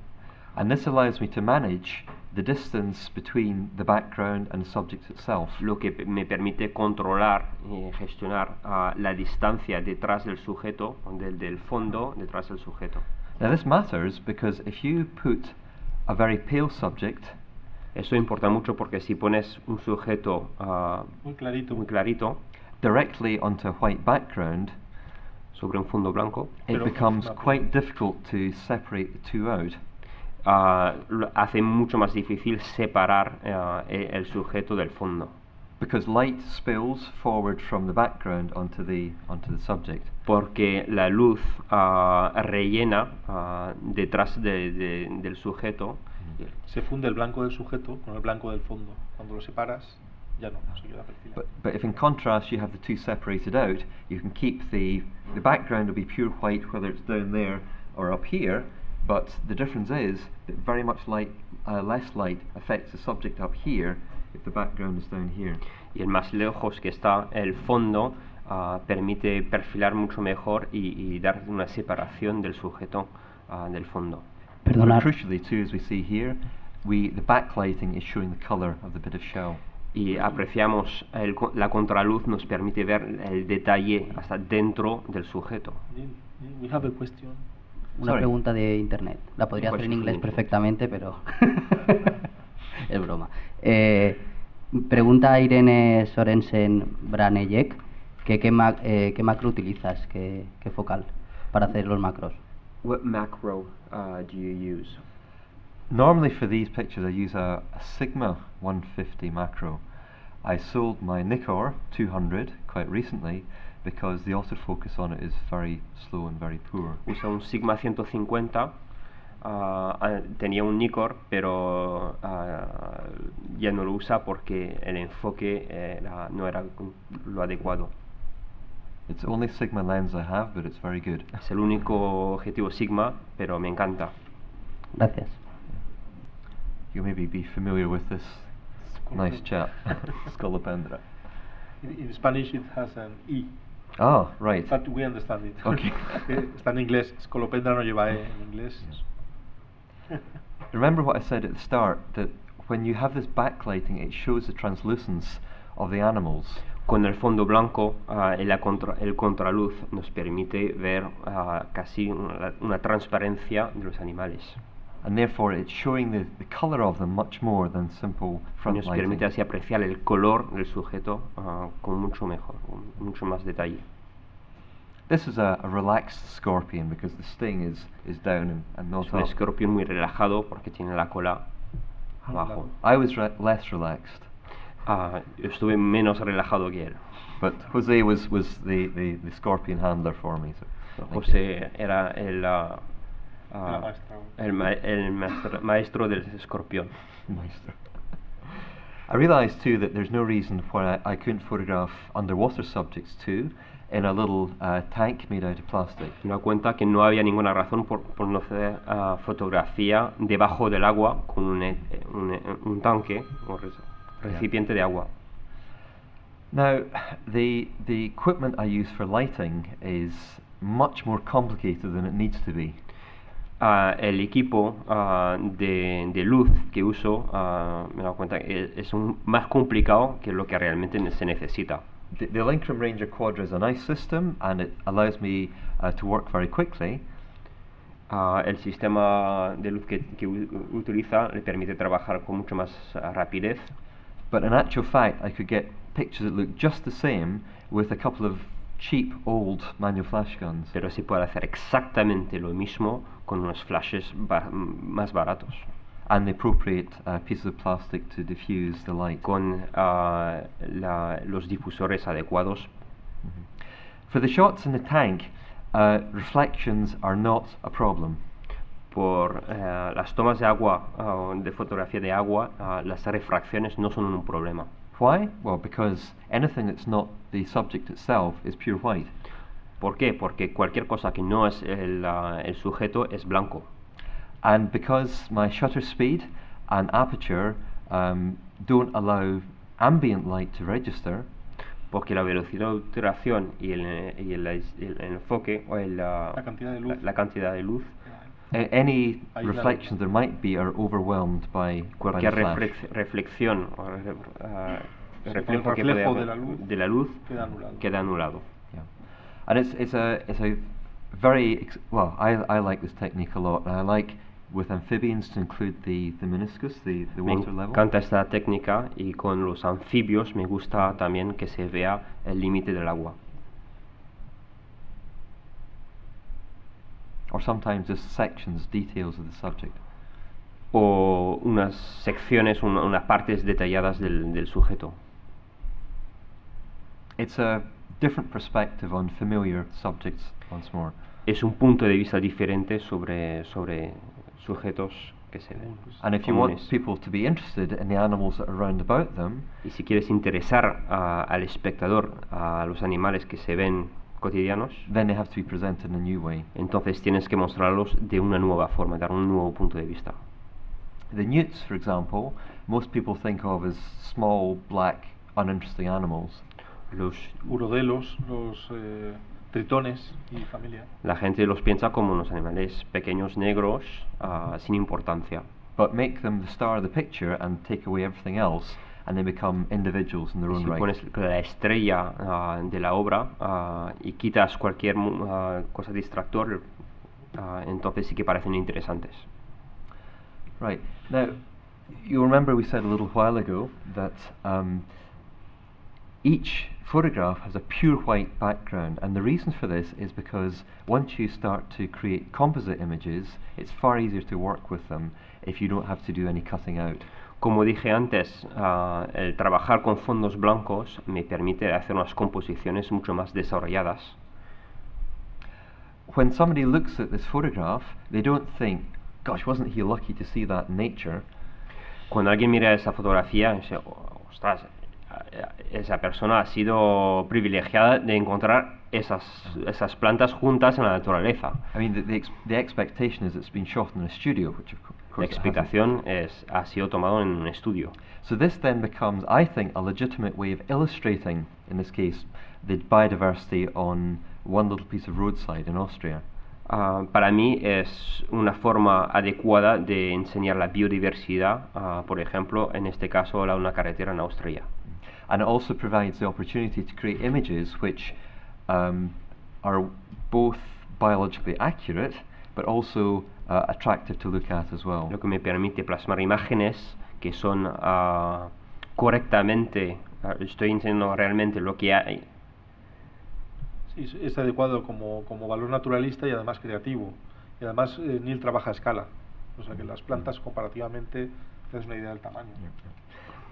And this allows me to manage the distance between the background and the subject itself. Lo que me permite controlar y gestionar la distancia detrás del sujeto, del fondo detrás del sujeto. Now this matters because if you put a very pale subject, eso importa mucho porque si pones un sujeto muy clarito directly onto a white background, sobre un fondo blanco, it becomes quite difficult to separate the two out. Hace mucho más difícil separar el sujeto del fondo. Because light spills forward from the background onto the subject. Porque la luz rellena detrás del sujeto. Se funde el blanco del sujeto con el blanco del fondo. Cuando lo separas, ya no se queda perfilado. But if in contrast you have the two separated out, you can keep the background will be pure white whether it's down there or up here. But the difference is that very much less light affects the subject up here if the background is down here. Y el más lejos que está el fondo permite perfilar mucho mejor y dar una separación del sujeto del fondo. But crucially too, as we see here, the backlighting is showing the color of the bit of shell. Y apreciamos la contraluz nos permite ver el detalle hasta dentro del sujeto. We have a question. Una Sorry. pregunta de internet. La podría hacer en inglés perfectamente, pero es broma. Pregunta a Irene Sorensen Branejek que qué macro utilizas, qué focal para hacer los macros. What macro do you use? Normally for these pictures I use a Sigma 150 macro. I sold my Nikkor 200 quite recently because the autofocus on it is very slow and very poor. Usa un Sigma 150. Tenía un Nikkor, pero ya no lo usa porque el enfoque no era lo adecuado. It's the only Sigma lens I have, but it's very good. Es el único objetivo Sigma, pero me encanta. Gracias. You maybe be familiar with this nice chap, Scolopendra. In Spanish it has an E, Oh, right. but we understand it. Okay. Está en inglés, Scolopendra no lleva E en inglés. Remember what I said at the start, that when you have this backlighting, it shows the translucence of the animals. Con el fondo blanco, el contraluz nos permite ver casi una transparencia de los animales. And therefore it's showing the colour of them much more than simple front Nos lighting. permite así apreciar el color del sujeto con mucho mejor, con mucho más detalle. This is a relaxed scorpion because the sting is down and not Es un up. escorpión muy relajado porque tiene la cola abajo. I was less relaxed, Yo estuve menos relajado que él. but Jose was the scorpion handler for me. So thank you. José era La maestra. el maestro del escorpión. Maestro. I realised too that there's no reason why I couldn't photograph underwater subjects too in a little tank made out of plastic. Me doy cuenta que no había ninguna razón por no hacer fotografía debajo del agua con un tanque o recipiente de agua. Now, the equipment I use for lighting is much more complicated than it needs to be. El equipo de luz que uso, me doy cuenta que es más complicado que lo que realmente se necesita. The Linkrum Ranger Quadra is a nice system and it allows me to work very quickly. El sistema de luz que utiliza le permite trabajar con mucho más rapidez. But in actual fact, I could get pictures that look just the same with a couple of cheap old manual flash guns. Pero se puede hacer exactamente lo mismo con unos flashes más baratos, And the appropriate pieces of plastic to diffuse the light. con los difusores adecuados. For the shots in the tank, reflections are not a problem. Por las tomas de agua, de fotografía de agua, las refracciones no son un problema. Why? Well, because anything that's not the subject itself is pure white. ¿Por qué? Porque cualquier cosa que no es el sujeto es blanco. And because my shutter speed and aperture don't allow ambient light to register, Porque la velocidad de obturación y el enfoque o La cantidad de luz. la cantidad de luz, any Ahí la reflections there might be are overwhelmed by the cualquier flash. reflexión o Sí, reflejo con el que puede reflejo haber de la luz queda anulado. queda anulado. Yeah. And it's a very well. I like this technique a lot, and I like with amphibians to include the meniscus, the Me water level. encanta esta técnica y con los anfibios me gusta también que se vea el límite del agua. Or sometimes just sections, details of the subject. O unas secciones, unas partes detalladas del sujeto. It's a different perspective on familiar subjects once more. Es un punto de vista diferente sobre sujetos que se ven. And if you want comunes. people to be interested in the animals that are round about them, Y si quieres interesar al espectador a los animales que se ven cotidianos, then they have to be presented in a new way. entonces tienes que mostrarlos de una nueva forma, dar un nuevo punto de vista. The newts, for example, most people think of as small, black, uninteresting animals. Los Urodelos, los tritones y familia. La gente los piensa como unos animales pequeños, negros, sin importancia. But make them the star of the picture and take away everything else, and they become individuals in their Y own si right. pones la estrella de la obra y quitas cualquier cosa distractor, entonces sí que parecen interesantes. Right. Now, you remember we said a little while ago that each photograph has a pure white background, and the reason for this is because once you start to create composite images, it's far easier to work with them if you don't have to do any cutting out. Como dije antes, el trabajar con fondos blancos me permite hacer unas composiciones mucho más desarrolladas. When somebody looks at this photograph, they don't think, gosh, wasn't he lucky to see that in nature? Cuando alguien mira esa fotografía, dice, ostras, esa persona ha sido privilegiada de encontrar esas plantas juntas en la naturaleza. I mean, the expectation is it's been shot in a studio, which of course La explicación ha sido tomado en un estudio. So this then becomes, I think, a legitimate way of illustrating, in this case, the biodiversity on one little piece of roadside in Austria. Para mí es una forma adecuada de enseñar la biodiversidad, por ejemplo, en este caso, una carretera en Austria. And it also provides the opportunity to create images which are both biologically accurate, but also attractive to look at as well. Lo que me permite plasmar imágenes que son correctamente, estoy enseñando realmente lo que hay. Sí, es adecuado como valor naturalista y además creativo. Y además Niall trabaja a escala, o sea que las plantas comparativamente te das una idea del tamaño.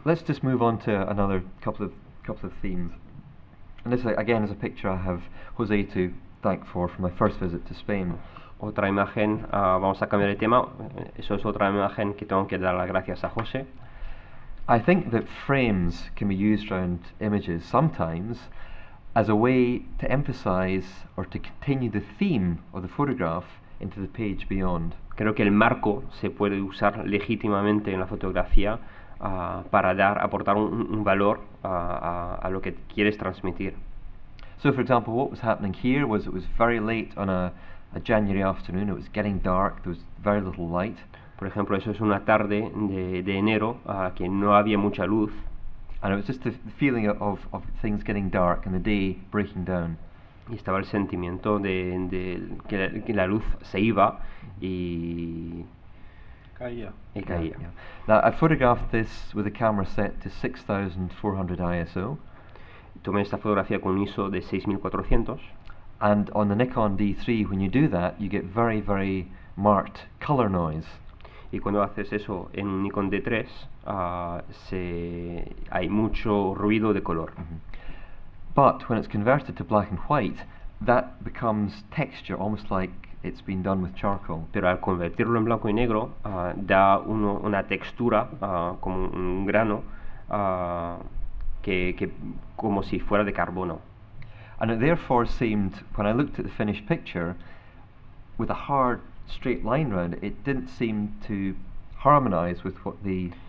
Let's just move on to another couple of themes. And this again is a picture I have Jose to thank for my first visit to Spain. Otra imagen, vamos a cambiar de tema, eso es otra imagen que tengo que dar las gracias a José. I think that frames can be used around images sometimes as a way to emphasize or to continue the theme of the photograph into the page beyond. Creo que el marco se puede usar legítimamente en la fotografía para aportar un valor a lo que quieres transmitir. So, for example, what was happening here was it was very late on a January afternoon. It was getting dark. There was very little light. Por ejemplo, eso es una tarde de enero que no había mucha luz. And it was just the feeling of things getting dark and the day breaking down. Y estaba el sentimiento de que la luz se iba y Caía. caía. Yeah. Now, I photographed this with a camera set to 6400 ISO. Tomé esta fotografía con un ISO de 6400. And on the Nikon D3, when you do that, you get very, very marked color noise. Y cuando haces eso en un Nikon D3, hay mucho ruido de color. But when it's converted to black and white, that becomes texture, almost like it's been done with charcoal. Pero al convertirlo en blanco y negro, da una textura, como un grano, que como si fuera de carbono. And it therefore seemed, when I looked at the finished picture, with a hard straight line round it, it didn't seem to harmonize with what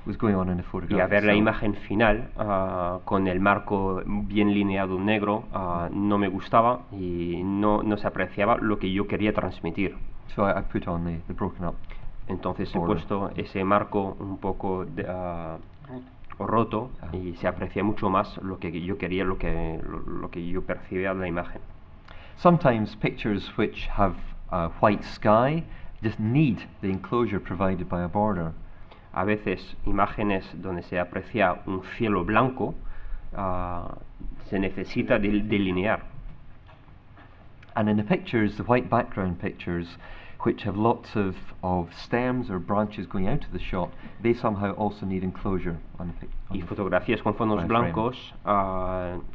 was going on in the photograph. Y a ver la itself. imagen final con el marco bien lineado negro no me gustaba y no se apreciaba lo que yo quería transmitir. So I put on the broken up. Entonces he border. puesto ese marco un poco roto y se aprecia mucho más lo que yo quería, lo que yo percibía de la imagen. Sometimes pictures which have a white sky just need the enclosure provided by a border. A veces imágenes donde se aprecia un cielo blanco se necesita delinear. And in the pictures, the white background pictures, which have lots of stems or branches going out of the shot, they somehow also need enclosure on the picture. Y fotografías con fondos frame. blancos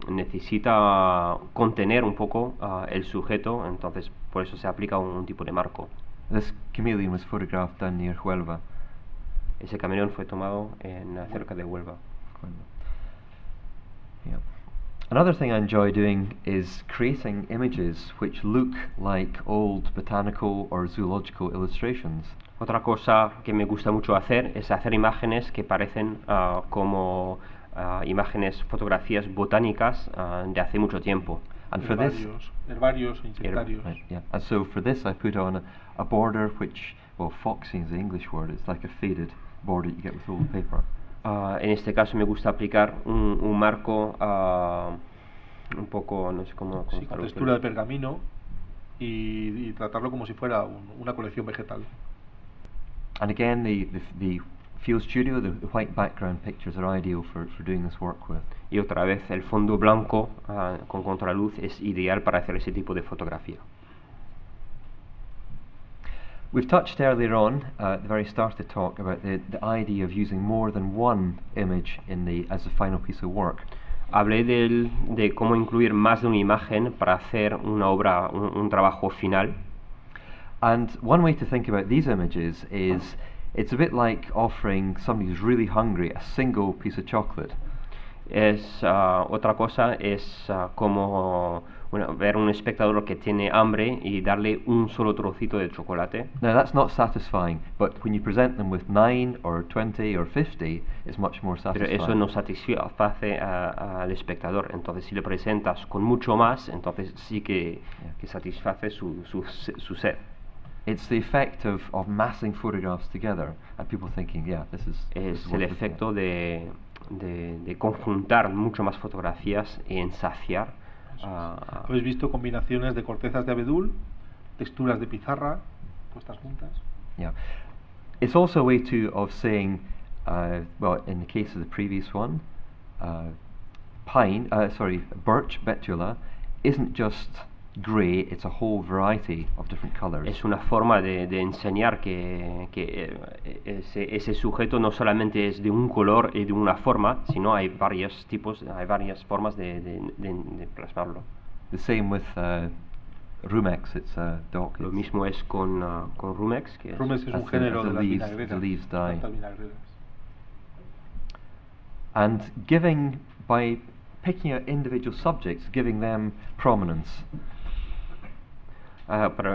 necesita contener un poco el sujeto, entonces por eso se aplica un tipo de marco. This chameleon was photographed down near Huelva. Ese camaleón fue tomado cerca de Huelva. Yeah. Another thing I enjoy doing is creating images which look like old botanical or zoological illustrations. Otra cosa que me gusta mucho hacer es hacer imágenes que parecen como imágenes, fotografías botánicas de hace mucho tiempo. And for this, herbarios, insectarios. right, yeah. And so for this, I put on a border which, well, foxing is the English word. It's like a faded border you get with old paper. En este caso me gusta aplicar un marco un poco, no sé cómo Sí, con textura de pergamino y tratarlo como si fuera una colección vegetal. And again, the field studio, the white background pictures are ideal for doing this work with. Y otra vez el fondo blanco con contraluz es ideal para hacer ese tipo de fotografía. We've touched earlier on, at the very start of the talk, about the idea of using more than one image as the final piece of work. Hablé de cómo incluir más de una imagen para hacer una obra, un trabajo final. And one way to think about these images is it's a bit like offering somebody who's really hungry a single piece of chocolate. Otra cosa es como ver un espectador que tiene hambre y darle un solo trocito de chocolate. Now that's not satisfying, but when you present them with 9 or 20 or 50, it's much more Pero satisfying. eso no satisface al espectador. Entonces si le presentas con mucho más, entonces sí que satisface su sed. It's the effect of massing photographs together and people thinking, yeah, this is Es what el I'm looking efecto at. de conjuntar mucho más fotografías y ensaciar. Habéis visto combinaciones de cortezas de abedul, texturas de pizarra puestas juntas. Yeah. It's also a way of saying, well, in the case of the previous one, birch betula isn't just grey, it's a whole variety of different colors. Es una forma de enseñar que ese sujeto no solamente es de un color y de una forma, sino hay varios tipos, hay varias formas de plasmarlo. The same with rumex, it's a dock. Lo mismo es con rumex, que Rumex es un as género the de las leaves- vinagreras. the leaves die. plantas vinagreras. And by picking out individual subjects, giving them prominence.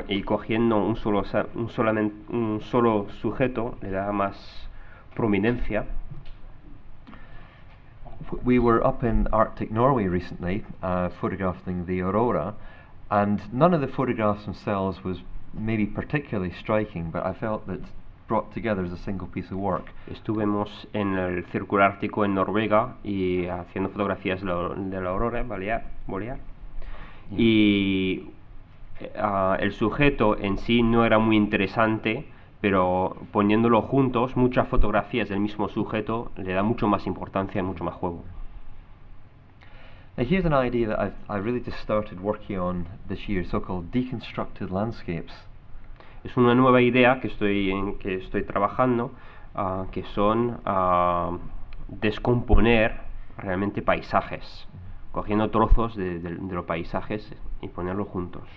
Y cogiendo un solo sujeto le da más prominencia. We were up in Arctic Norway recently, photographing the aurora, and none of the photographs themselves was maybe particularly striking, but I felt that brought together as a single piece of work. Estuvimos en el Círculo Ártico en Noruega y haciendo fotografías de la aurora boreal. Yeah. Y el sujeto en sí no era muy interesante, pero poniéndolo juntos, muchas fotografías del mismo sujeto le da mucho más importancia y mucho más juego. Now here's an idea that I've really just started working on this year, so-called deconstructed landscapes. Es una nueva idea que estoy trabajando, que son descomponer realmente paisajes, cogiendo trozos de los paisajes y ponerlos juntos.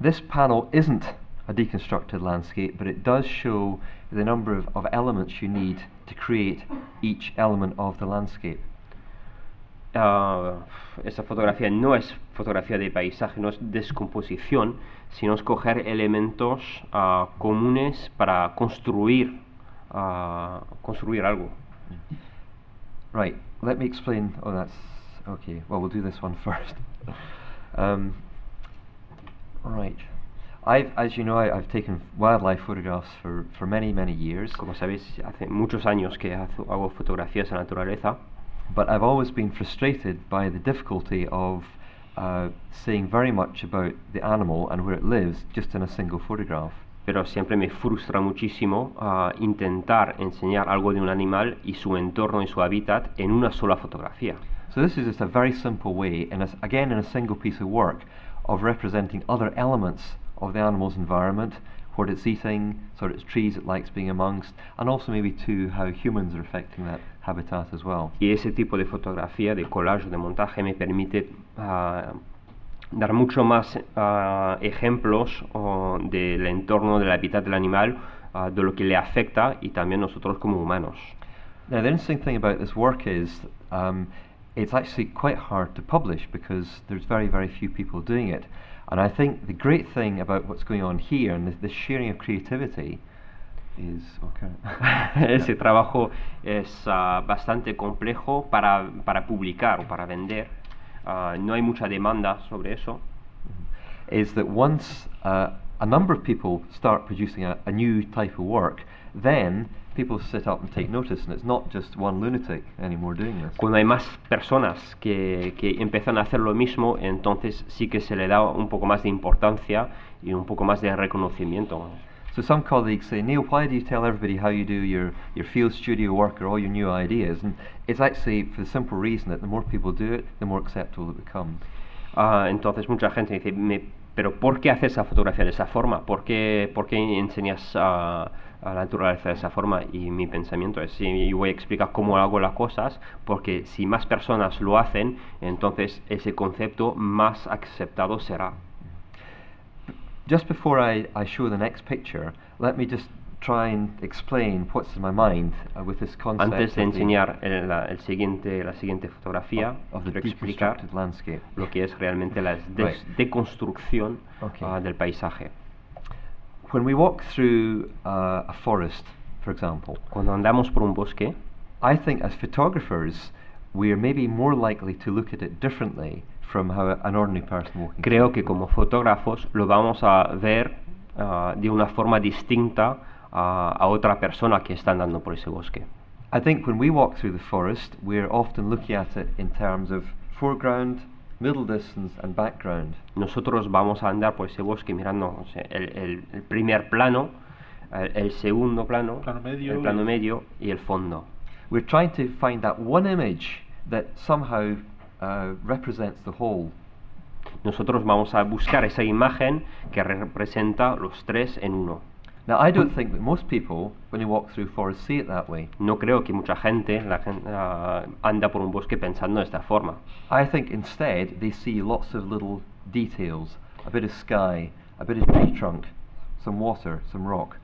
This panel isn't a deconstructed landscape, but it does show the number of elements you need to create each element of the landscape. Esta fotografía no es fotografía de paisaje, no es descomposición, sino es coger elementos comunes para construir algo. Right, let me explain. Oh, that's okay. Well, we'll do this one first. Right. As you know, I've taken wildlife photographs for many, many years. Como sabéis, hace muchos años que hago fotografías de la naturaleza. But I've always been frustrated by the difficulty of saying very much about the animal and where it lives just in a single photograph. Pero siempre me frustra muchísimo intentar enseñar algo de un animal y su entorno y su hábitat en una sola fotografía. So this is just a very simple way, again in a single piece of work, of representing other elements of the animal's environment, what it's eating, sort of its trees it likes being amongst, and also maybe too how humans are affecting that habitat as well. Y ese tipo de fotografía, de collage, de montaje, me permite dar mucho más ejemplos del entorno, del hábitat del animal, de lo que le afecta y también nosotros como humanos. Now the interesting thing about this work is it's actually quite hard to publish because there's very, very few people doing it. And I think the great thing about what's going on here and the sharing of creativity is... Okay. Ese trabajo es bastante complejo para publicar o para vender. No hay mucha demanda sobre eso. Is that once a number of people start producing a new type of work, then people sit up and take notice, and it's not just one lunatic anymore doing this. Cuando hay más personas que empiezan a hacer lo mismo, entonces sí que se le da un poco más de importancia y un poco más de reconocimiento. So some colleagues say, Neil, why do you tell everybody how you do your field studio work or all your new ideas? And it's actually for the simple reason that the more people do it, the more acceptable it becomes. Entonces mucha gente dice, pero ¿por qué haces esa fotografía de esa forma? ¿Por qué enseñas a la naturaleza de esa forma? Y mi pensamiento es, sí, yo voy a explicar cómo hago las cosas, porque si más personas lo hacen, entonces ese concepto más aceptado será. Just before I show the next picture, let me just try and explain what's in my mind with this concept. Antes de enseñar la siguiente fotografía, of the quiero explicar deconstructed landscape. lo que es realmente la deconstrucción del paisaje. When we walk through a forest, for example, Cuando andamos por un bosque, I think as photographers we are maybe more likely to look at it differently from how an ordinary person walking. creo que como fotógrafos lo vamos a ver de una forma distinta a otra persona que está andando por ese bosque. I think when we walk through the forest, we're often looking at it in terms of foreground, middle distance and background. Nosotros vamos a andar por ese bosque mirando, no sé, el primer plano, el segundo plano, el plano medio y el fondo. We're trying to find that one image that somehow represents the whole. Nosotros vamos a buscar esa imagen que representa los tres en uno. Now, I don't think that most people, when they walk through forests, see it that way. No creo que mucha gente, anda por un bosque pensando de esta forma. I think instead they see lots of little details, a bit of sky, a bit of tree trunk, some water, some rock.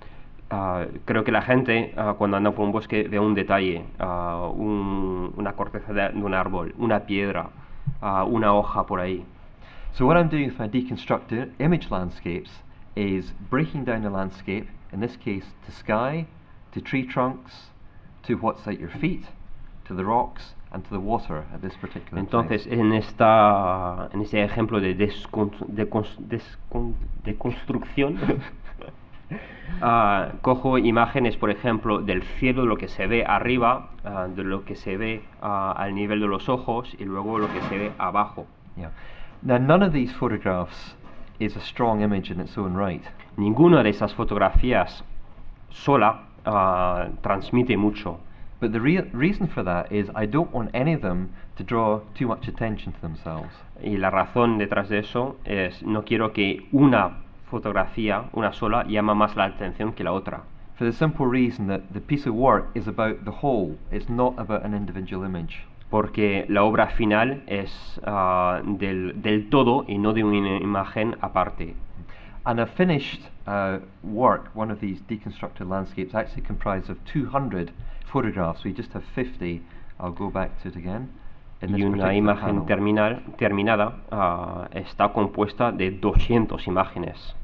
Creo que la gente cuando anda por un bosque ve un detalle, una corteza de un árbol, una piedra, una hoja por ahí. So what I'm doing with my deconstructed image landscapes is breaking down the landscape, in this case to sky, to tree trunks, to what's at your feet, to the rocks and to the water at this particular Entonces, place. en ese ejemplo de deconstrucción, cojo imágenes, por ejemplo, del cielo, de lo que se ve arriba, de lo que se ve al nivel de los ojos y luego lo que se ve abajo. Yeah. Now, none of these photographs is a strong image in its own right. Ninguna de esas fotografías sola transmite mucho. But the reason for that is I don't want any of them to draw too much attention to themselves. Y la razón detrás de eso es, no quiero que una fotografía, una sola, llama más la atención que la otra. For the simple reason that the piece of work is about the whole, it's not about an individual image. Porque la obra final es del todo y no de una imagen aparte. And a finished work, one of these deconstructed landscapes, actually comprised of 200 photographs. We just have 50. I'll go back to it again. Y una imagen terminada está compuesta de 200 imágenes.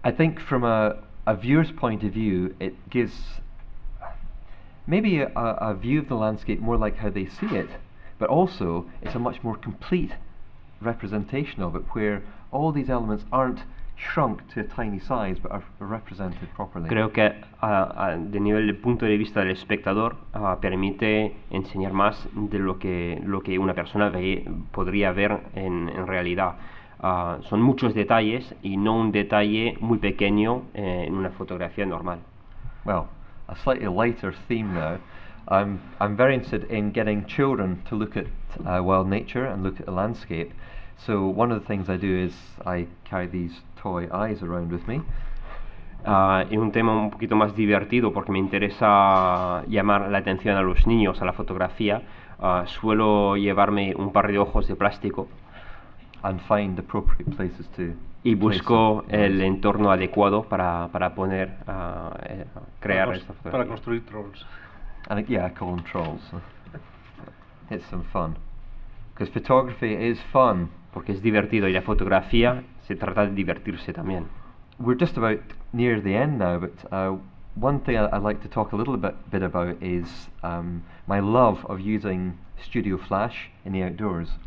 I think from a viewer's point of view, it gives maybe a view of the landscape more like how they see it, but also it's a much more complete representation of it, where all these elements aren't shrunk to a tiny size but are represented properly. Creo que de nivel de punto de vista del espectador permite enseñar más de lo que una persona podría ver en realidad. Son muchos detalles y no un detalle muy pequeño en una fotografía normal. Well, a slightly lighter theme now. I'm very interested in getting children to look at wild nature and look at the landscape. So one of the things I do is I carry these toy eyes around with me. Y un tema un poquito más divertido, porque me interesa llamar la atención a los niños a la fotografía. Suelo llevarme un par de ojos de plástico And find appropriate places to y place busco them. el entorno adecuado para poner crear esta Para fotografía. construir trolls. And yeah, I call them trolls. It's some fun. Because photography is fun. Porque es divertido y la fotografía se trata de divertirse también. We're just about near the end now, but one thing I'd like to talk a little bit about is my love of using studio flash in the outdoors.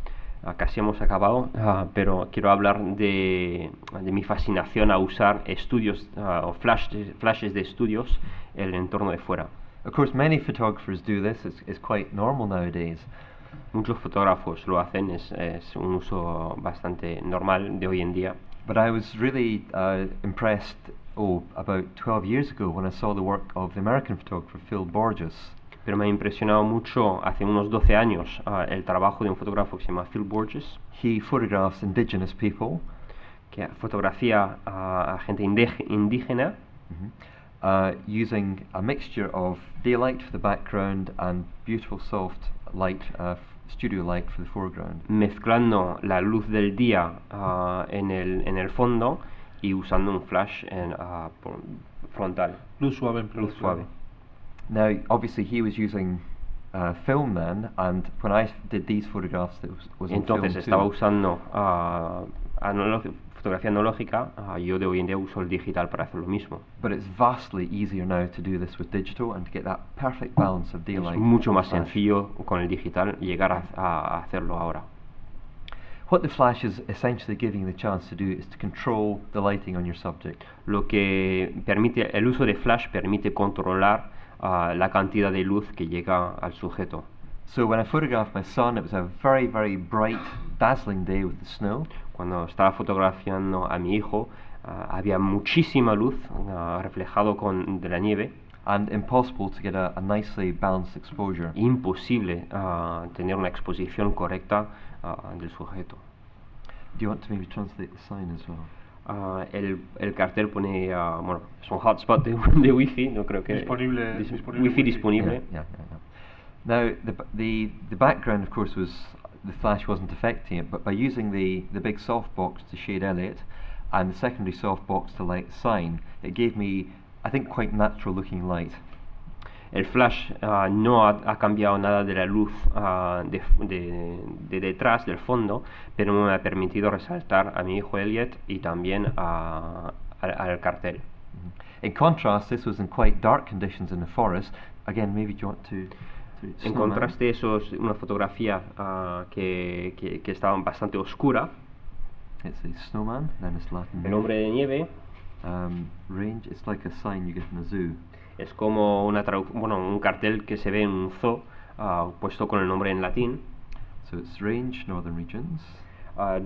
Casi hemos acabado, pero quiero hablar de mi fascinación a usar estudios o flashes de estudios en el entorno de fuera. Of course, many photographers do this. It's quite normal nowadays. Muchos fotógrafos lo hacen, es un uso bastante normal de hoy en día. But I was really impressed, about 12 years ago when I saw the work of the American photographer Phil Borges. Pero me ha impresionado mucho hace unos 12 años el trabajo de un fotógrafo que se llama Phil Borges. He photographs indigenous people. Que fotografía a gente indígena. Using a mixture of daylight for the background and beautiful soft light, studio light for the foreground. Mezclando la luz del día en el fondo y usando un flash frontal. Luz suave en Luz suave. Now, obviously, he was using film then, and when I did these photographs, it was in film Entonces estaba too. usando fotografía analógica. Yo de hoy en día uso el digital para hacer lo mismo. But it's vastly easier now to do this with digital and to get that perfect balance of daylight. Es mucho and más flash. sencillo con el digital llegar a hacerlo ahora. What the flash is essentially giving you the chance to do is to control the lighting on your subject. Lo que permite, el uso de flash permite controlar la cantidad de luz que llega al sujeto. So when I photographed my son, it was a very, very bright, dazzling day with the snow. Cuando estaba fotografiando a mi hijo, había muchísima luz reflejado de la nieve. And impossible to get a nicely balanced exposure. Imposible tener una exposición correcta del sujeto. Do you want to maybe translate the sign as well? El cartel pone, bueno, es un hotspot de wifi, no creo que Disponible wifi disponible. Yeah. Now the background, of course, the flash wasn't affecting it, but by using the big softbox to shade Elliot and the secondary softbox to light the sign, it gave me, I think, quite natural looking light. El flash no ha cambiado nada de la luz de detrás, del fondo, pero me ha permitido resaltar a mi hijo Elliot y también al cartel. In contrast, this was in quite dark conditions in the forest. Again, maybe do you want to En contraste, eso es una fotografía que estaba bastante oscura. It's a snowman, then it's Latin. El hombre de nieve. Range, it's like a sign you get in a zoo. Es como un cartel que se ve en un zoo puesto con el nombre en latín. So it's range, northern regions.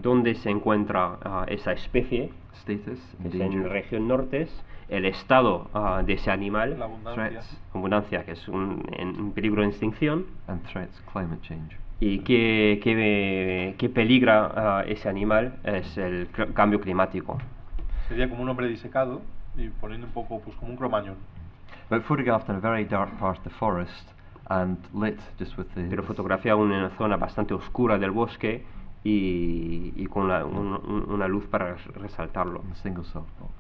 ¿Dónde se encuentra esa especie? Status, Es en región norte. El estado de ese animal. La abundancia. Abundancia, que es en peligro de extinción. And threats, climate change. Y qué peligra ese animal es el cambio climático. Sería como un hombre disecado y poniendo un poco pues como un cromañón. But photographed in a very dark part of the forest and lit just with the. Pero fotografiado en una zona bastante oscura del bosque y con una luz para resaltarlo. A single softbox.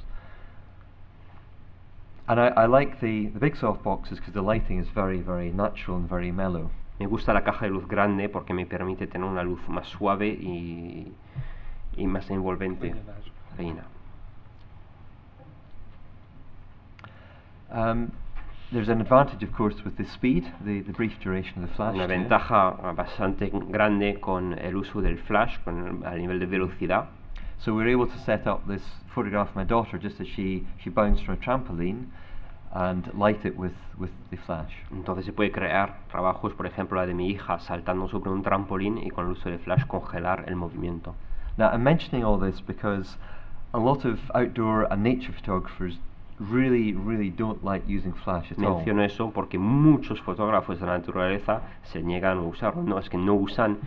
And I like the big softboxes because the lighting is very, very natural and very mellow. Me gusta la caja de luz grande porque me permite tener una luz más suave y más envolvente. Reina. There's an advantage, of course, with the speed, the brief duration of the flash. Una ventaja bastante grande con el uso del flash, a nivel de velocidad. So we were able to set up this photograph of my daughter just as she bounced from a trampoline and light it with the flash. Entonces se puede crear trabajos, por ejemplo, la de mi hija saltando sobre un trampolín y con el uso del flash congelar el movimiento. Now I'm mentioning all this because a lot of outdoor and nature photographers really don't like using flash at all. Menciono eso porque muchos fotógrafos de la naturaleza se niegan a usarlo. No, es que no usan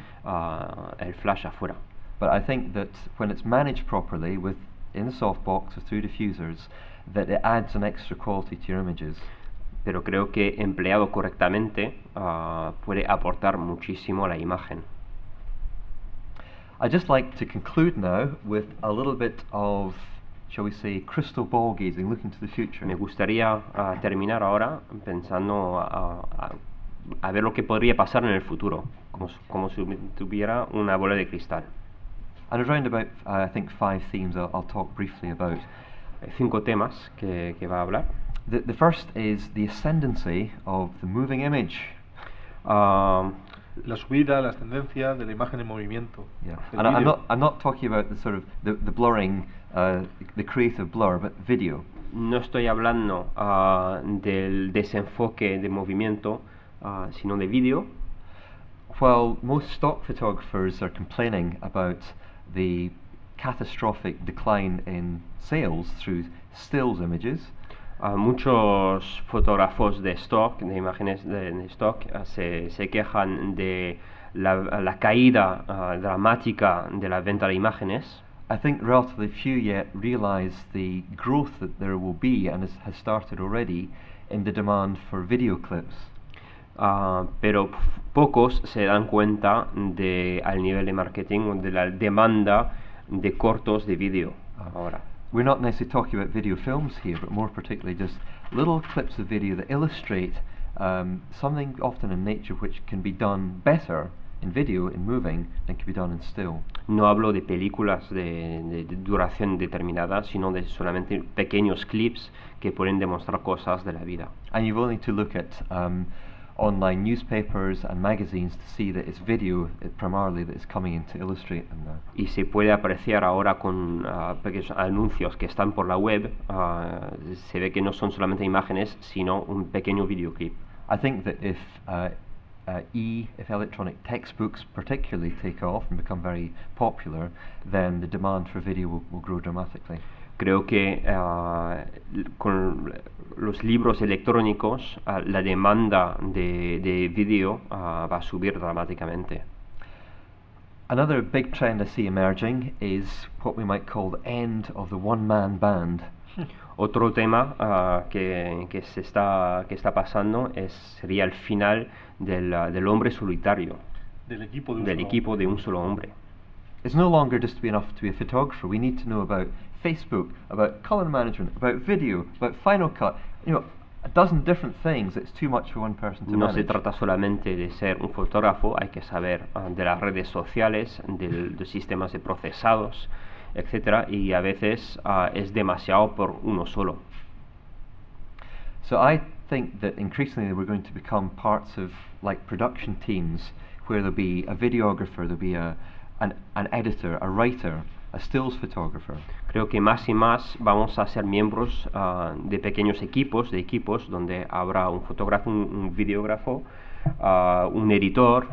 el flash afuera. But I think that when it's managed properly in the softbox or through diffusers, that it adds an extra quality to your images. Pero creo que empleado correctamente puede aportar muchísimo a la imagen. I'd just like to conclude now with a little bit of, shall we say, crystal ball gazing, looking to the future. Me gustaría terminar ahora pensando a ver lo que podría pasar en el futuro, como si tuviera una bola de cristal. And around about, I think, 5 themes I'll talk briefly about. 5 temas que va a hablar. The first is the ascendancy of the moving image. la subida, las tendencias de la imagen en movimiento. Yeah, el and vídeo. I'm not talking about the sort of the blurring, the creative blur, but video. No estoy hablando del desenfoque de movimiento, sino de vídeo. While most stock photographers are complaining about the catastrophic decline in sales through stills images, Muchos fotógrafos de stock, de imágenes de stock, se quejan de la caída dramática de la venta de imágenes. I think relatively few yet realise the growth that there will be and has started already in the demand for video clips. Pero pocos se dan cuenta al nivel de marketing de la demanda de cortos de vídeo ahora. We're not necessarily talking about video films here, but more particularly just little clips of video that illustrate something often in nature which can be done better in video, in moving, than can be done in still. No hablo de películas de duración determinada, sino de solamente pequeños clips que pueden demostrar cosas de la vida. And you've only to look at online newspapers and magazines to see that it's video primarily that is coming in to illustrate them now. Y se puede apreciar ahora con pequeños anuncios que están por la web, se ve que no son solamente imágenes, sino un pequeño videoclip. I think that if electronic textbooks particularly take off and become very popular, then the demand for video will grow dramatically. Creo que con los libros electrónicos la demanda de vídeo va a subir dramáticamente. Another big trend I see emerging is what we might call the end of the one-man band. Otro tema que está pasando sería el final del hombre solitario, Del equipo de un solo hombre. It's no longer just enough to be a photographer. We need to know about Facebook, about color management, about video, about Final Cut. You know, a dozen different things. It's too much for one person to No manage. se trata solamente de ser un fotógrafo, hay que saber de las redes sociales, de sistemas de procesados, etcétera, y a veces es demasiado por uno solo. So I think that increasingly we're going to become parts of like production teams where there'll be a videographer, there'll be an editor, a writer, a stills photographer. Creo que más y más vamos a ser miembros de pequeños equipos, donde habrá un fotógrafo, un videógrafo, un editor,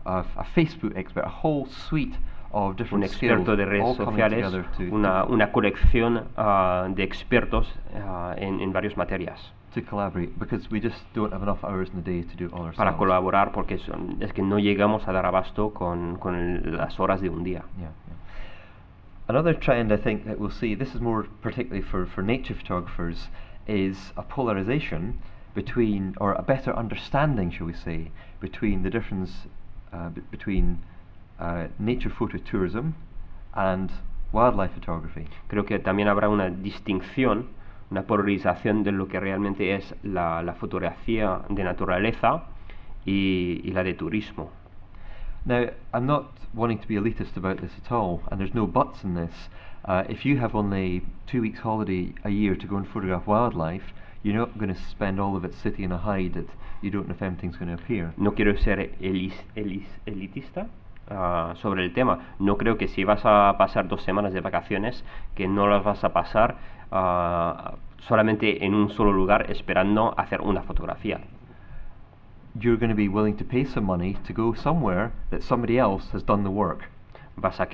A Facebook expert, a whole suite of un different experto skills de redes all coming sociales, together una colección de expertos en varias materias to collaborate, because we just don't have enough hours in the day to do it all ourselves. para colaborar, porque es que no llegamos a dar abasto con las horas de un día. Yeah, yeah. Another trend I think that we'll see, this is more particularly for nature photographers, is a polarization between, or a better understanding, shall we say, between the difference between nature phototourism and wildlife photography. Creo que también habrá una distinción, una polarización de lo que realmente es la fotografía de naturaleza y la de turismo. Now, I'm not wanting to be elitist about this at all, and there's no buts in this. If you have only 2 weeks holiday a year to go and photograph wildlife, you're not going to spend all of it sitting in a hide that you don't know if anything's going to appear. No quiero ser elitista sobre el tema. No creo que si vas a pasar 2 semanas de vacaciones, que no las vas a pasar solamente en un solo lugar esperando hacer una fotografía. You're going to be willing to pay some money to go somewhere that somebody else has done the work. Vas a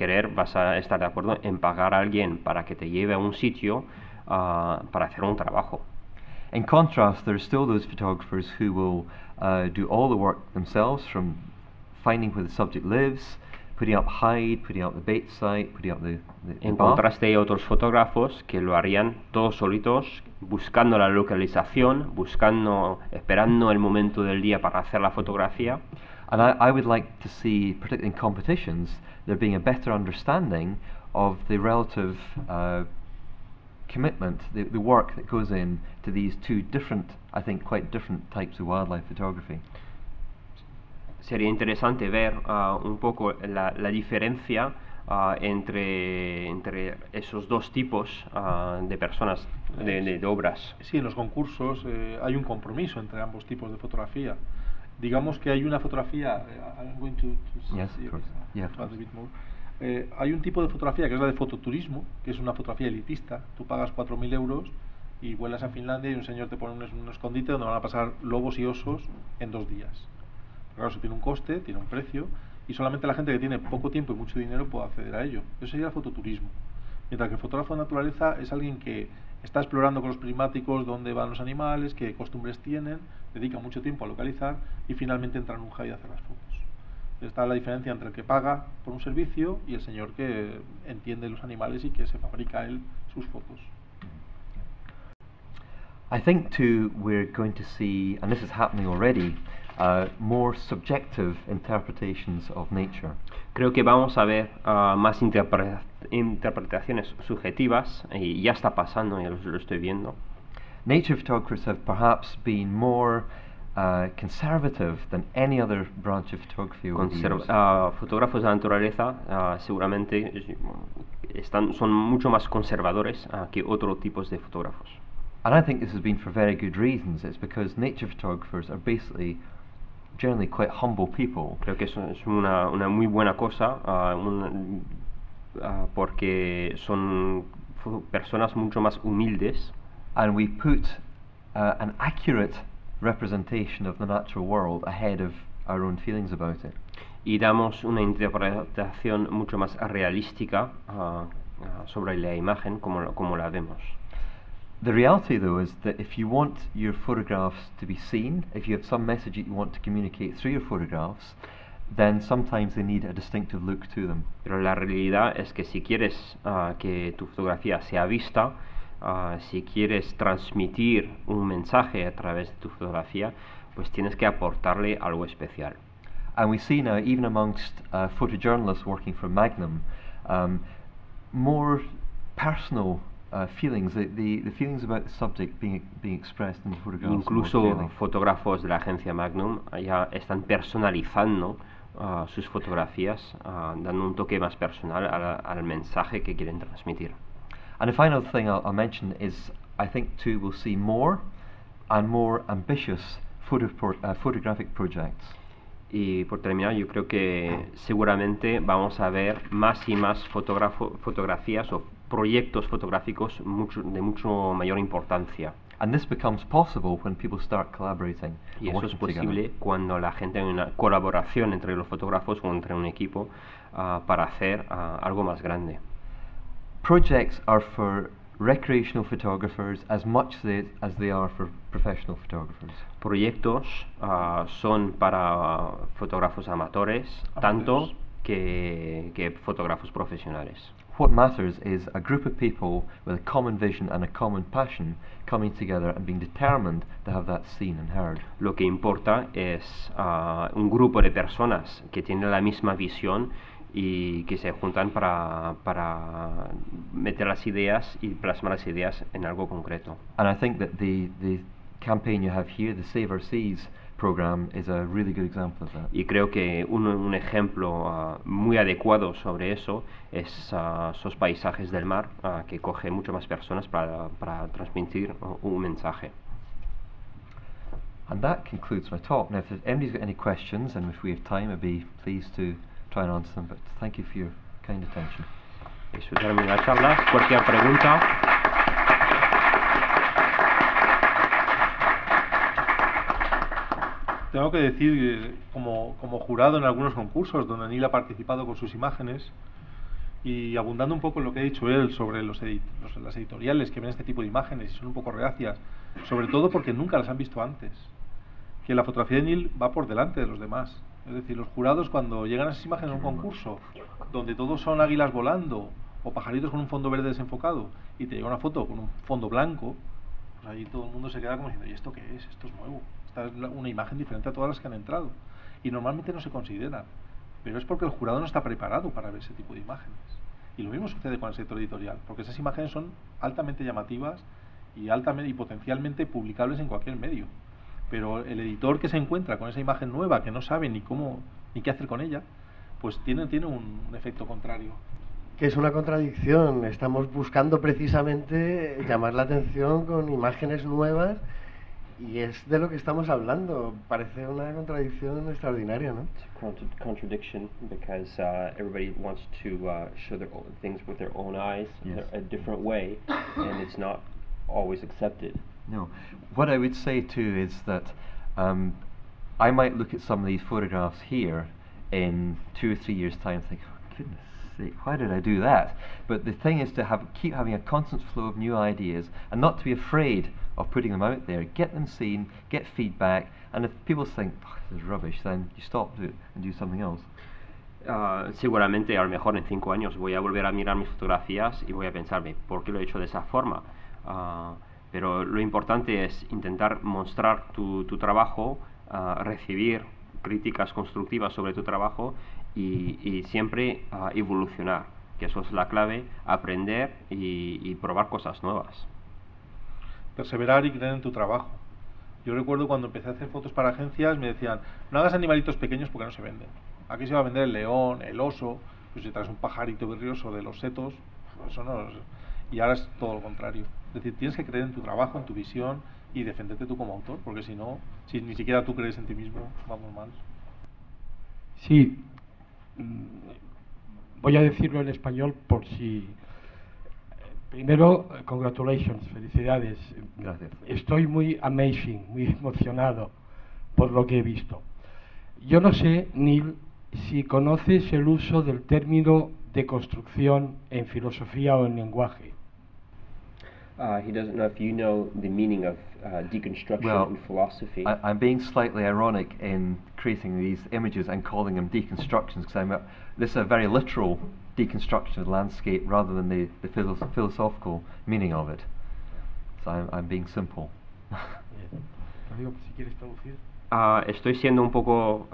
estar de acuerdo en pagar a alguien para que te lleve a un sitio para hacer un trabajo. In contrast, there are still those photographers who will do all the work themselves, from finding where the subject lives, putting up hide, putting up the bait site, putting up the En bath. contraste hay otros fotógrafos que lo harían todos solitos, buscando la localización, esperando el momento del día para hacer la fotografía. And I would like to see, particularly in competitions, there being a better understanding of the relative commitment, the work that goes in to these two different, I think quite different types of wildlife photography. Sería interesante ver un poco la diferencia entre esos dos tipos de personas, de obras. Sí, en los concursos hay un compromiso entre ambos tipos de fotografía. Digamos que hay una fotografía, I'm going to Yes, see of course. Yeah, of to add a course. bit more. Hay un tipo de fotografía que es la de fototurismo, que es una fotografía elitista. Tú pagas 4.000 euros y vuelas a Finlandia y un señor te pone un escondite donde van a pasar lobos y osos en 2 días. Pero claro, eso tiene un coste, tiene un precio, y solamente la gente que tiene poco tiempo y mucho dinero puede acceder a ello. Eso sería el fototurismo. Mientras que el fotógrafo de naturaleza es alguien que está explorando con los prismáticos dónde van los animales, qué costumbres tienen, dedica mucho tiempo a localizar y finalmente entra en un hub y hace las fotos. Está la diferencia entre el que paga por un servicio y el señor que entiende los animales y que se fabrica él sus fotos. I think too we're going to see, and this is happening already, more subjective interpretations of nature. Creo que vamos a ver más interpretaciones subjetivas, y ya está pasando, ya lo estoy viendo. Nature photographers have perhaps been more conservative than any other branch of photography over the years. Fotógrafos de la naturaleza seguramente son mucho más conservadores que otros tipos de fotógrafos. And I think this has been for very good reasons. It's because nature photographers are basically generally quite humble people. Creo que eso es una muy buena cosa, porque son personas mucho más humildes. And we put an accurate representation of the natural world ahead of our own feelings about it. Y damos una interpretación mucho más realística sobre la imagen como la vemos. The reality, though, is that if you want your photographs to be seen, if you have some message that you want to communicate through your photographs, then sometimes they need a distinctive look to them. Pero la realidad es que si quieres que tu fotografía sea vista, si quieres transmitir un mensaje a través de tu fotografía, pues tienes que aportarle algo especial. And we see now, even amongst photojournalists working for Magnum, more personal feelings, the feelings about the subject being expressed in the photographs. Incluso fotógrafos de la agencia Magnum ya están personalizando sus fotografías, dando un toque más personal al mensaje que quieren transmitir. And the final thing I'll mention is, I think too we'll see more and more ambitious photographic projects. Y por terminar, yo creo que seguramente vamos a ver más y más fotografías o proyectos fotográficos de mucho mayor importancia. And this becomes possible when people start collaborating. Y and eso es working posible together. cuando la gente hay una colaboración entre los fotógrafos o entre un equipo para hacer algo más grande. Projects are for recreational photographers as much as they are for professional photographers. Proyectos son para fotógrafos amatores, tanto que fotógrafos profesionales. What matters is a group of people with a common vision and a common passion coming together and being determined to have that seen and heard. Lo que importa es un grupo de personas que tienen la misma visión y que se juntan para meter las ideas y plasmar las ideas en algo concreto. And I think that the campaign you have here, the Save Our Seas program, is a really good example of that. Y creo que un ejemplo muy adecuado sobre eso es esos paisajes del mar, que coge mucho más personas para transmitir un mensaje. And that concludes my talk. Now, if anybody's got any questions, and if we have time, I'd be pleased to try and answer them, but thank you for your kind attention. Eso termina la charla. Cualquier pregunta. Tengo que decir, como jurado en algunos concursos donde Niall ha participado con sus imágenes, y abundando un poco en lo que ha dicho él sobre las editoriales que ven este tipo de imágenes y son un poco reacias, sobre todo porque nunca las han visto antes, que la fotografía de Niall va por delante de los demás. Es decir, los jurados, cuando llegan a esas imágenes a un concurso donde todos son águilas volando o pajaritos con un fondo verde desenfocado y te llega una foto con un fondo blanco, pues ahí todo el mundo se queda como diciendo: ¿y esto qué es? Esto es nuevo. Esta es una imagen diferente a todas las que han entrado. Y normalmente no se considera, pero es porque el jurado no está preparado para ver ese tipo de imágenes. Y lo mismo sucede con el sector editorial, porque esas imágenes son altamente llamativas y potencialmente publicables en cualquier medio. Pero el editor que se encuentra con esa imagen nueva, que no sabe ni cómo ni qué hacer con ella, pues tiene un efecto contrario. Que es una contradicción. Estamos buscando precisamente llamar la atención con imágenes nuevas Y es de lo que estamos hablando. Parece una contradicción extraordinaria, ¿no? It's a contradiction because everybody wants to show their own things with their own eyes, Yes. a different way, and it's not always accepted. No. What I would say too is that I might look at some of these photographs here in 2 or 3 years' time and think, oh, goodness sake, why did I do that? But the thing is to keep having a constant flow of new ideas and not to be afraid of putting them out there. Get them seen, get feedback, and if people think, oh, this is rubbish, then you stop it and do something else. Seguramente a lo mejor en 5 años voy a volver a mirar mis fotografías y voy a pensarme, ¿por qué lo he hecho de esa forma? Pero lo importante es intentar mostrar tu trabajo, recibir críticas constructivas sobre tu trabajo y siempre evolucionar, que eso es la clave, aprender y probar cosas nuevas. Perseverar y creer en tu trabajo. Yo recuerdo cuando empecé a hacer fotos para agencias me decían, no hagas animalitos pequeños porque no se venden. Aquí se va a vender el león, el oso, pues si traes un pajarito berrioso de los setos, eso no es... Y ahora es todo lo contrario. Es decir, tienes que creer en tu trabajo, en tu visión y defenderte tú como autor, porque si no, si ni siquiera tú crees en ti mismo, vamos mal. Sí, voy a decirlo en español por si... Primero, congratulations, felicidades. Gracias. Estoy muy muy emocionado por lo que he visto. Yo no sé, Neil, si conoces el uso del término deconstrucción en filosofía o en lenguaje. He doesn't know if you know the meaning of deconstruction in philosophy. I'm being slightly ironic in creating these images and calling them deconstructions because this is a very literal deconstruction of the landscape rather than the philosophical meaning of it. So I'm being simple. Si quieres traducir. Estoy siendo un poco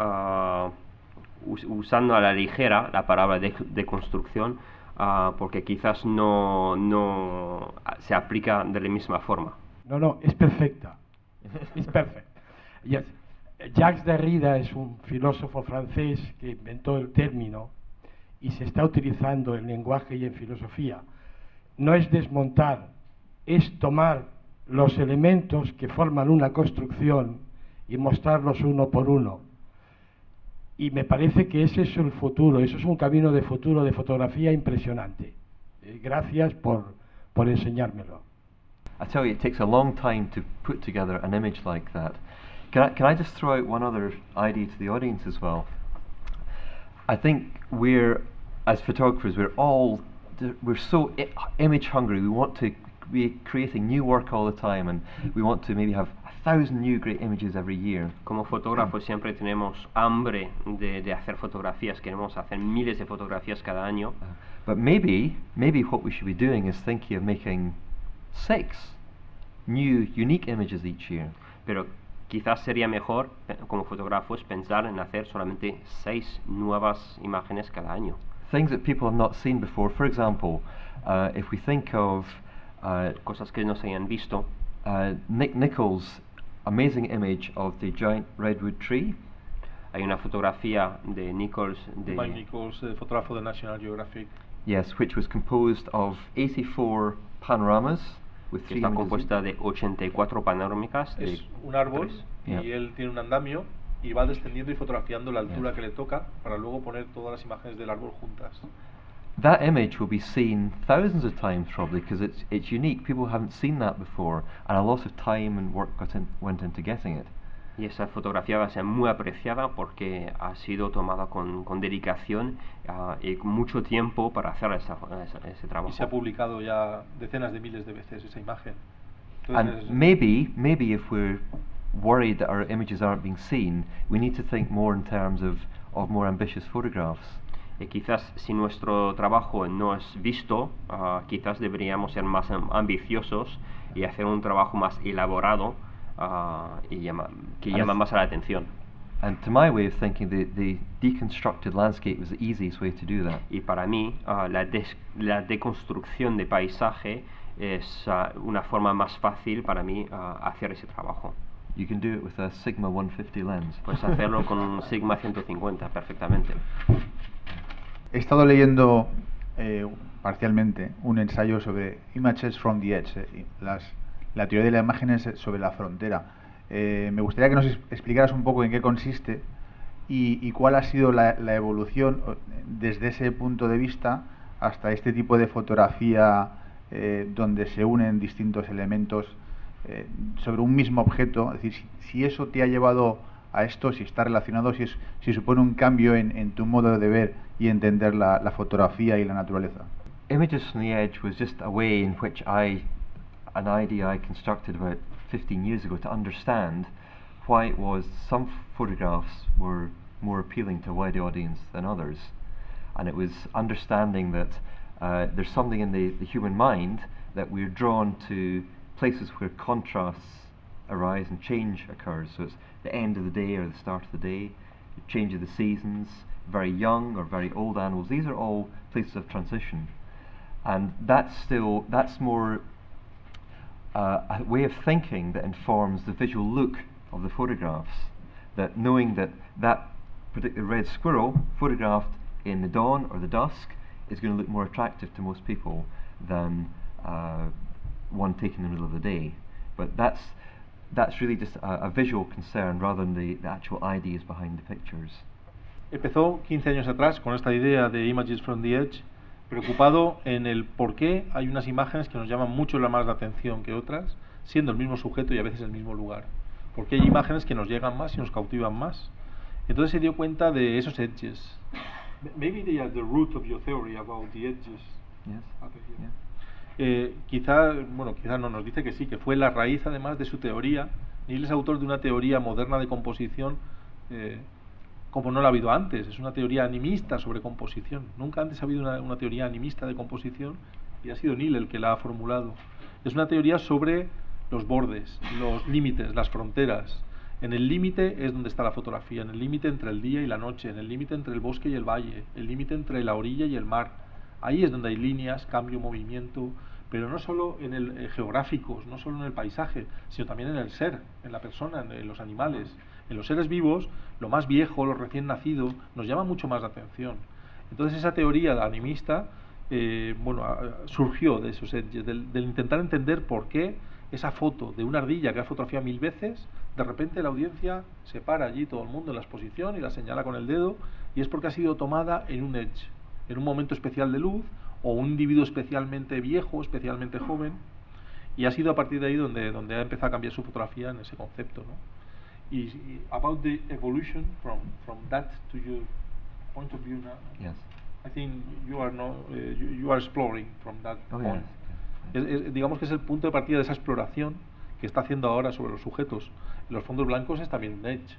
usando a la ligera la palabra deconstrucción porque quizás no se aplica de la misma forma. No, es perfecta. Es perfecta. Yes. Jacques Derrida es un filósofo francés que inventó el término y se está utilizando en lenguaje y en filosofía. No es desmontar, es tomar los elementos que forman una construcción y mostrarlos uno por uno. Y me parece que ese es el futuro, eso es un camino de futuro de fotografía impresionante. Gracias por enseñármelo. I tell you, it takes a long time to put together an image like that. Can I just throw out one other idea to the audience as well? I think as photographers, we're so image hungry. We want to be creating new work all the time, and we want to maybe have 1,000 new great images every year. Como fotógrafos siempre tenemos hambre de hacer fotografías, queremos hacer miles de fotografías cada año. But maybe what we should be doing is thinking of making 6 new unique images each year. Pero quizás sería mejor como fotógrafos pensar en hacer solamente 6 nuevas imágenes cada año. Things that people have not seen before. For example, if we think of cosas que no se hayan visto. Nick Nichols' amazing image of the giant redwood tree. Hay una fotografía de Nichols, Mike Nichols, fotógrafo de National Geographic. Yes, which was composed of 84 panoramas with que está compuesta de 84 panorámicas. Es un árbol y él tiene un andamio y va descendiendo y fotografiando la altura que le toca para luego poner todas las imágenes del árbol juntas. That image will be seen thousands of times probably because it's unique. People haven't seen that before, and a lot of time and work went into getting it. Y esa fotografía va a ser muy apreciada porque ha sido tomada con dedicación y mucho tiempo para hacer ese trabajo. Y se ha publicado ya decenas de miles de veces esa imagen. Entonces, and maybe if we're worried that our images aren't being seen, we need to think more in terms of more ambitious photographs. Y quizás si nuestro trabajo no es visto, quizás deberíamos ser más ambiciosos y hacer un trabajo más elaborado que llama más a la atención. And to my way of thinking, the deconstructed landscape was the easiest way to do that. Y para mí, la deconstrucción de paisaje es una forma más fácil para mí hacer ese trabajo. You can do it with a Sigma 150 lens. Puedes hacerlo con un Sigma 150 perfectamente. He estado leyendo parcialmente un ensayo sobre Images from the Edge, la teoría de las imágenes sobre la frontera. Me gustaría que nos explicaras un poco en qué consiste y cuál ha sido la evolución desde ese punto de vista hasta este tipo de fotografía donde se unen distintos elementos sobre un mismo objeto. Es decir, si eso te ha llevado a esto, si está relacionado, si supone un cambio en tu modo de ver y entender la fotografía y la naturaleza. Images from the Edge was just a way in which an idea I constructed about 15 years ago to understand why it was some photographs were more appealing to a wide audience than others. And it was understanding that there's something in the human mind that we're drawn to places where contrasts arise and change occurs. So it's the end of the day or the start of the day, the change of the seasons, very young or very old animals. These are all places of transition. And that's more a way of thinking that informs the visual look of the photographs. That knowing that particular red squirrel photographed in the dawn or the dusk is going to look more attractive to most people than one taken in the middle of the day. But that's really just a visual concern rather than the actual ideas behind the pictures. Empezó 15 años atrás con esta idea de Images from the Edge, preocupado en el por qué hay unas imágenes que nos llaman mucho más la atención que otras, siendo el mismo sujeto y a veces el mismo lugar. Porque hay imágenes que nos llegan más y nos cautivan más. Entonces se dio cuenta de esos edges. Maybe they are the root of your theory about the edges. Yes. Yeah. Quizá no, nos dice que sí, que fue la raíz además de su teoría. Niall es autor de una teoría moderna de composición como no la ha habido antes. Es una teoría animista sobre composición. Nunca antes ha habido una teoría animista de composición y ha sido Niall el que la ha formulado. Es una teoría sobre los bordes, los límites, las fronteras. En el límite es donde está la fotografía, en el límite entre el día y la noche, en el límite entre el bosque y el valle, el límite entre la orilla y el mar. Ahí es donde hay líneas, cambio, movimiento, pero no solo en el geográficos, no solo en el paisaje, sino también en el ser, en la persona, en los animales. En los seres vivos, lo más viejo, lo recién nacido, nos llama mucho más la atención. Entonces esa teoría animista surgió de esos edges, del intentar entender por qué esa foto de una ardilla que ha fotografiado 1000 veces, de repente la audiencia se para allí, todo el mundo en la exposición, y la señala con el dedo, y es porque ha sido tomada en un edge, en un momento especial de luz, o un individuo especialmente viejo, especialmente joven, y ha sido a partir de ahí donde ha empezado a cambiar su fotografía en ese concepto, ¿no? Y about the evolution from that to your point of view now, Yes. I think you are exploring from that point. Yes. Digamos que es el punto de partida de esa exploración que está haciendo ahora sobre los sujetos. Los fondos blancos es también un edge.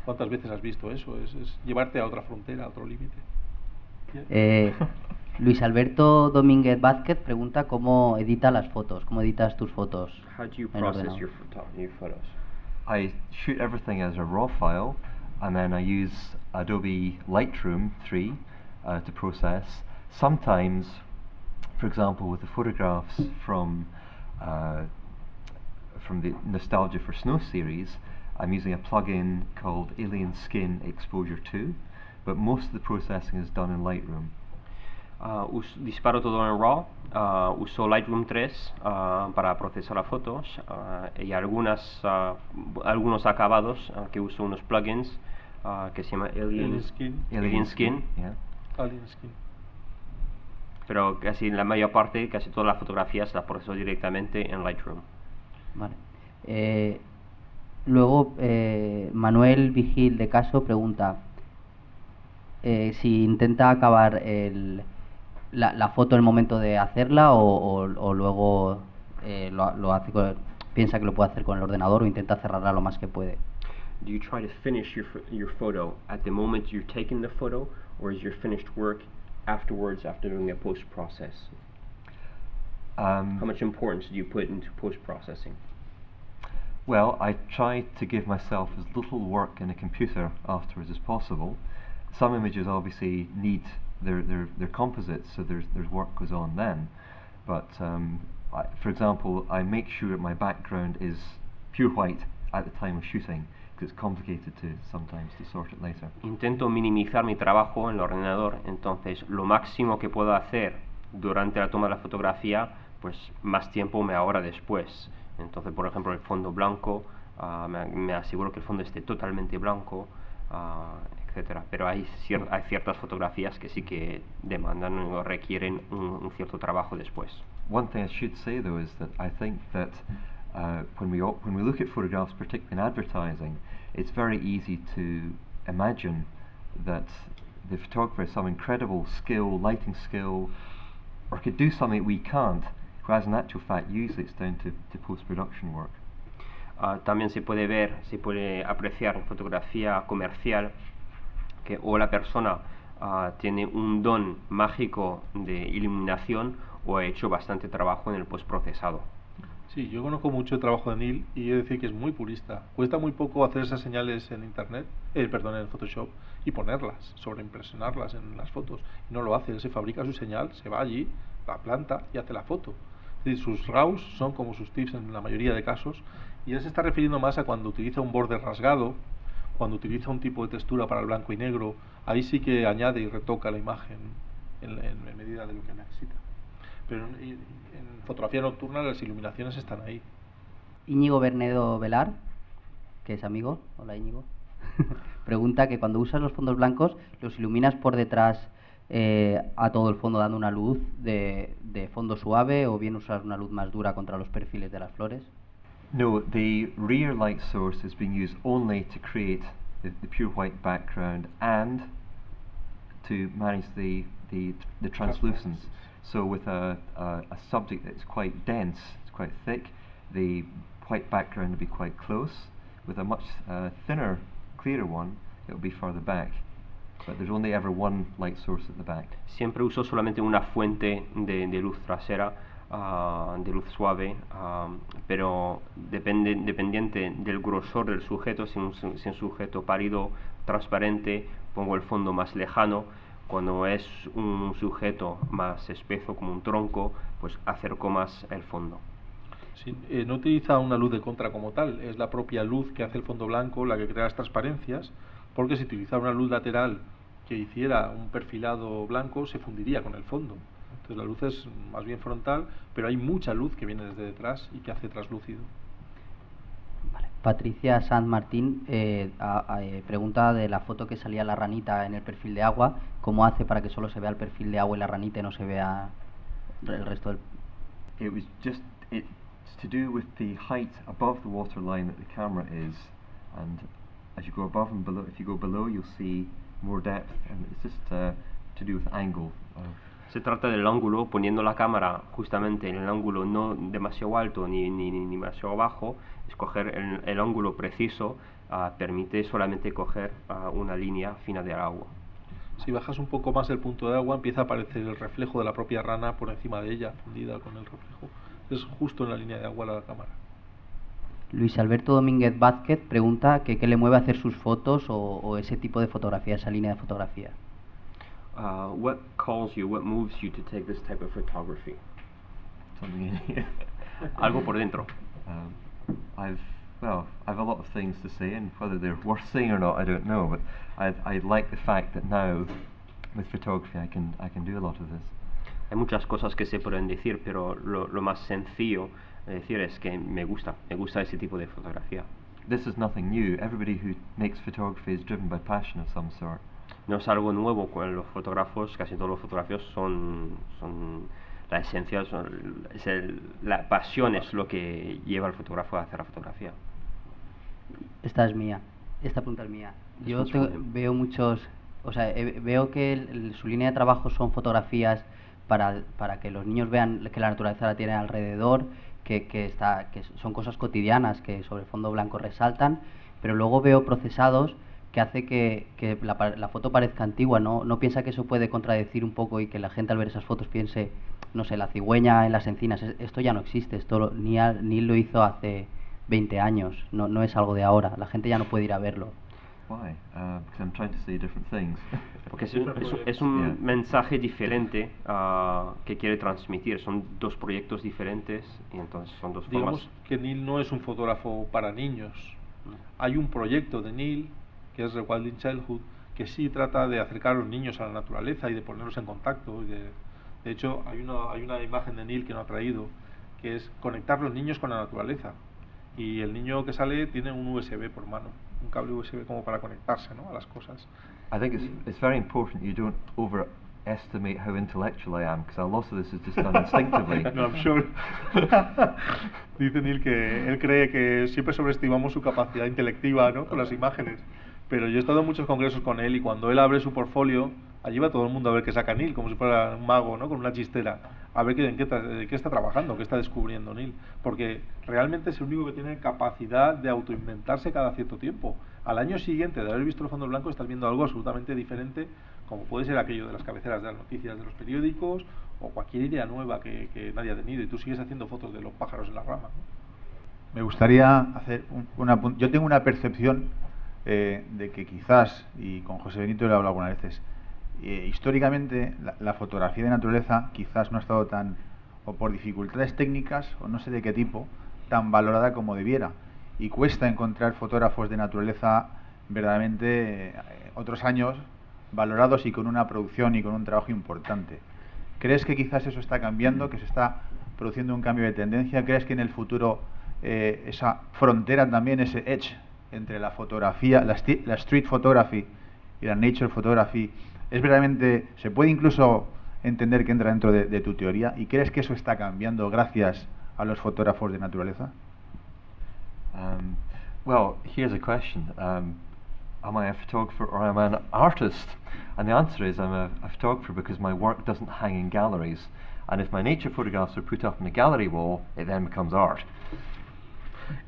¿Cuántas veces has visto eso? Es llevarte a otra frontera, a otro límite. Luis Alberto Domínguez Vázquez pregunta cómo edita las fotos, cómo editas tus fotos. How do you en process ordenador. your photos? I shoot everything as a raw file, and then I use Adobe Lightroom 3 to process. Sometimes, for example, with the photographs from the Nostalgia for Snow series, I'm using a plugin called Alien Skin Exposure 2, but most of the processing is done in Lightroom. Disparo todo en RAW, uso Lightroom 3 para procesar las fotos y algunos acabados que uso unos plugins que se llama Alien Skin. Yeah. Alien Skin. Pero casi la mayor parte, casi todas las fotografías las proceso directamente en Lightroom. Vale. Luego, Manuel Vigil de Caso pregunta si intenta acabar la foto en el momento de hacerla o luego lo hace piensa que lo puede hacer con el ordenador o intenta cerrarla lo más que puede. Do you try to finish your photo at the moment you're taking the photo, or is your finished work afterwards after doing a post-process? How much importance do you put into post-processing? Well, I try to give myself as little work in a computer afterwards as possible. Some images obviously need they're composites, so there's work goes on then. But for example, I make sure that my background is pure white at the time of shooting, because it's complicated sometimes to sort it later. Intento minimizar mi trabajo en el ordenador, entonces lo máximo que puedo hacer durante la toma de la fotografía, pues más tiempo me ahorra después. Entonces, por ejemplo, el fondo blanco me aseguro que el fondo esté totalmente blanco, etcétera. Pero hay ciertas fotografías que sí que demandan o requieren un cierto trabajo después. One thing I should say though is that I think that when we look at photographs, particularly in advertising, it's very easy to imagine that the photographer has some incredible skill, lighting skill, or could do something we can't, whereas in actual fact usually it's down to post-production work. También se puede apreciar en fotografía comercial que o la persona tiene un don mágico de iluminación o ha hecho bastante trabajo en el postprocesado. Sí, yo conozco mucho el trabajo de Niall y he de decir que es muy purista. Cuesta muy poco hacer esas señales en internet, en Photoshop, y ponerlas, sobreimpresionarlas en las fotos. Y no lo hace, él se fabrica su señal, se va allí, la planta y hace la foto. Es decir, sus RAWs son como sus tips en la mayoría de casos, y él se está refiriendo más a cuando utiliza un borde rasgado, cuando utiliza un tipo de textura para el blanco y negro. Ahí sí que añade y retoca la imagen en medida de lo que necesita. Pero en fotografía nocturna las iluminaciones están ahí. Íñigo Bernedo Velar, que es amigo, hola Íñigo, pregunta que cuando usas los fondos blancos, ¿los iluminas por detrás a todo el fondo dando una luz de fondo suave, o bien usas una luz más dura contra los perfiles de las flores? No, the rear light source is being used only to create the pure white background and to manage the translucence. So with a subject that's quite dense, it's quite thick, the white background will be quite close. With a much thinner, clearer one, it will be further back. But there's only ever one light source at the back. Siempre uso solamente una fuente de luz trasera, de luz suave, pero dependiente del grosor del sujeto. Si un sujeto pálido, transparente, pongo el fondo más lejano. Cuando es un sujeto más espeso como un tronco, pues acerco más el fondo. Sí, no utiliza una luz de contra como tal, es la propia luz que hace el fondo blanco la que crea las transparencias, porque si utilizara una luz lateral que hiciera un perfilado blanco, se fundiría con el fondo. Entonces la luz es más bien frontal, pero hay mucha luz que viene desde detrás y que hace traslúcido. Vale. Patricia Sant Martín pregunta de la foto que salía la ranita en el perfil de agua, ¿cómo hace para que solo se vea el perfil de agua y la ranita y no se vea el resto del...? It was just it's to do with the height above the waterline that the camera is, and as you go above and below, if you go below, you'll see more depth, and it's just to do with angle. Se trata del ángulo, poniendo la cámara justamente en el ángulo no demasiado alto ni demasiado bajo. Escoger el ángulo preciso permite solamente coger una línea fina de agua. Si bajas un poco más el punto de agua, empieza a aparecer el reflejo de la propia rana por encima de ella, fundida con el reflejo. Es justo en la línea de agua la cámara. Luis Alberto Domínguez Vázquez pregunta que qué le mueve a hacer sus fotos o ese tipo de fotografía, esa línea de fotografía. What moves you to take this type of photography? Something in here. Algo por dentro. I've a lot of things to say, and whether they're worth saying or not, I don't know. But I like the fact that now, with photography, I can do a lot of this. Hay muchas cosas que se pueden decir, pero lo más sencillo de decir es que me gusta ese tipo de fotografía. This is nothing new. Everybody who makes photography is driven by passion of some sort. No es algo nuevo con los fotógrafos, casi todos los fotógrafos son la esencia, la pasión es lo que lleva al fotógrafo a hacer la fotografía. Esta es mía, esta pregunta es mía. Yo veo muchos, veo que su línea de trabajo son fotografías para que los niños vean que la naturaleza la tiene alrededor, que son cosas cotidianas que sobre fondo blanco resaltan, pero luego veo procesados que hace que la foto parezca antigua. ¿No piensa que eso puede contradecir un poco y que la gente al ver esas fotos piense, no sé, la cigüeña en las encinas, esto ya no existe, Niall lo hizo hace 20 años, no es algo de ahora, la gente ya no puede ir a verlo? Why? Because I'm trying to say different things. Porque es un mensaje diferente que quiere transmitir. Son dos proyectos diferentes y entonces son dos formas. Digamos que Niall no es un fotógrafo para niños. Hay un proyecto de Niall que es Rewilding Childhood, que sí trata de acercar a los niños a la naturaleza y de ponerlos en contacto. De hecho, hay una imagen de Niall que no ha traído, que es conectar los niños con la naturaleza. y el niño que sale tiene un USB por mano, un cable USB como para conectarse, ¿no?, a las cosas. I think it's very important you don't overestimate how intellectual I am, because a lot of this is just done instinctively. No, I'm sure. Dice Neil que él cree que siempre sobreestimamos su capacidad intelectiva, ¿no?, con las imágenes. Pero yo he estado en muchos congresos con él y cuando él abre su portfolio, allí va todo el mundo a ver qué saca Neil, como si fuera un mago, ¿no?, con una chistera, a ver en qué está trabajando, qué está descubriendo Neil. Porque realmente es el único que tiene capacidad de autoinventarse cada cierto tiempo. Al año siguiente de haber visto el fondo blanco estás viendo algo absolutamente diferente, como puede ser aquello de las cabeceras de las noticias de los periódicos o cualquier idea nueva que nadie ha tenido, y tú sigues haciendo fotos de los pájaros en la rama, ¿no? Me gustaría hacer yo tengo una percepción de que quizás, y con José Benito lo he hablado algunas veces, históricamente la fotografía de naturaleza quizás no ha estado tan, o por dificultades técnicas o no sé de qué tipo, tan valorada como debiera, y cuesta encontrar fotógrafos de naturaleza verdaderamente otros años valorados y con una producción y con un trabajo importante. ¿Crees que quizás eso está cambiando, que se está produciendo un cambio de tendencia? ¿Crees que en el futuro esa frontera también, ese edge entre la fotografía, la street photography y la nature photography, es verdaderamente, se puede incluso entender que entra dentro de tu teoría? ¿Y crees que eso está cambiando gracias a los fotógrafos de naturaleza? Well, here's a question. Am I a photographer or am I an artist? And the answer is I'm a photographer because my work doesn't hang in galleries. And if my nature photographs are put up on a gallery wall, it then becomes art.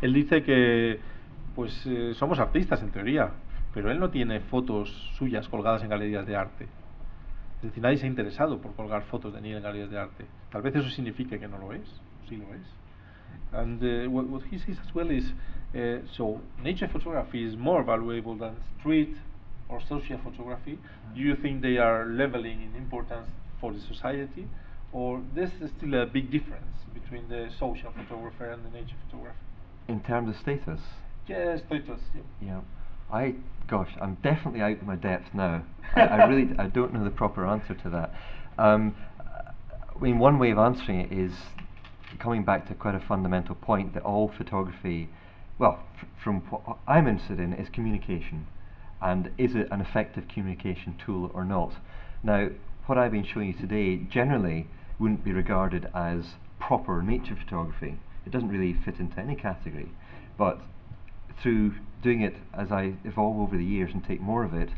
Él dice que pues somos artistas en teoría, pero él no tiene fotos suyas colgadas en galerías de arte. Es decir, nadie se ha interesado por colgar fotos de Neil en galerías de arte. Tal vez eso signifique que no lo es, sí lo es. And what he says as well is, so nature photography is more valuable than street or social photography. Do you think they are leveling in importance for the society, or there's still a big difference between the social photographer and the nature photographer? In terms of status? Yes, status. Yeah. I'm definitely out of my depth now. I don't know the proper answer to that. I mean, one way of answering it is coming back to quite a fundamental point that all photography, well, from what I'm interested in, is communication. And is it an effective communication tool or not? Now, what I've been showing you today generally wouldn't be regarded as proper nature photography. It doesn't really fit into any category. But through doing it as I evolve over the years and take more of it,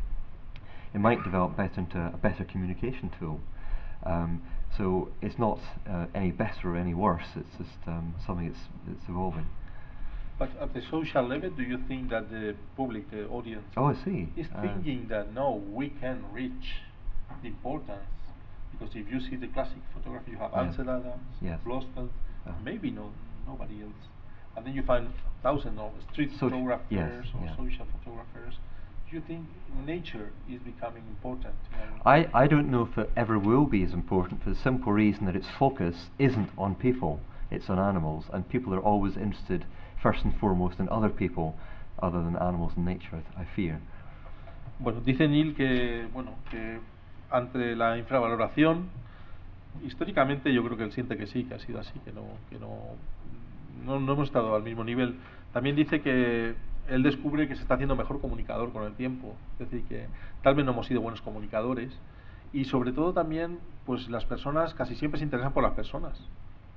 it might develop better into a better communication tool. So it's not any better or any worse, it's just something that's evolving. But at the social level, do you think that the public, the audience, I see. is thinking that no, we can reach the importance? Because if you see the classic photography, you have Ansel Adams, Blofeld, maybe nobody else. And then you find thousands of street photographers or social photographers. Do you think nature is becoming important? I don't know if it ever will be as important, for the simple reason that its focus isn't on people, it's on animals, and people are always interested first and foremost in other people other than animals and nature, I fear. Bueno, dice Neil que ante la infravaloración, históricamente yo creo que él siente que sí, que ha sido así, que no hemos estado al mismo nivel. También dice que él descubre que se está haciendo mejor comunicador con el tiempo, es decir, que tal vez no hemos sido buenos comunicadores, y sobre todo también, pues las personas casi siempre se interesan por las personas.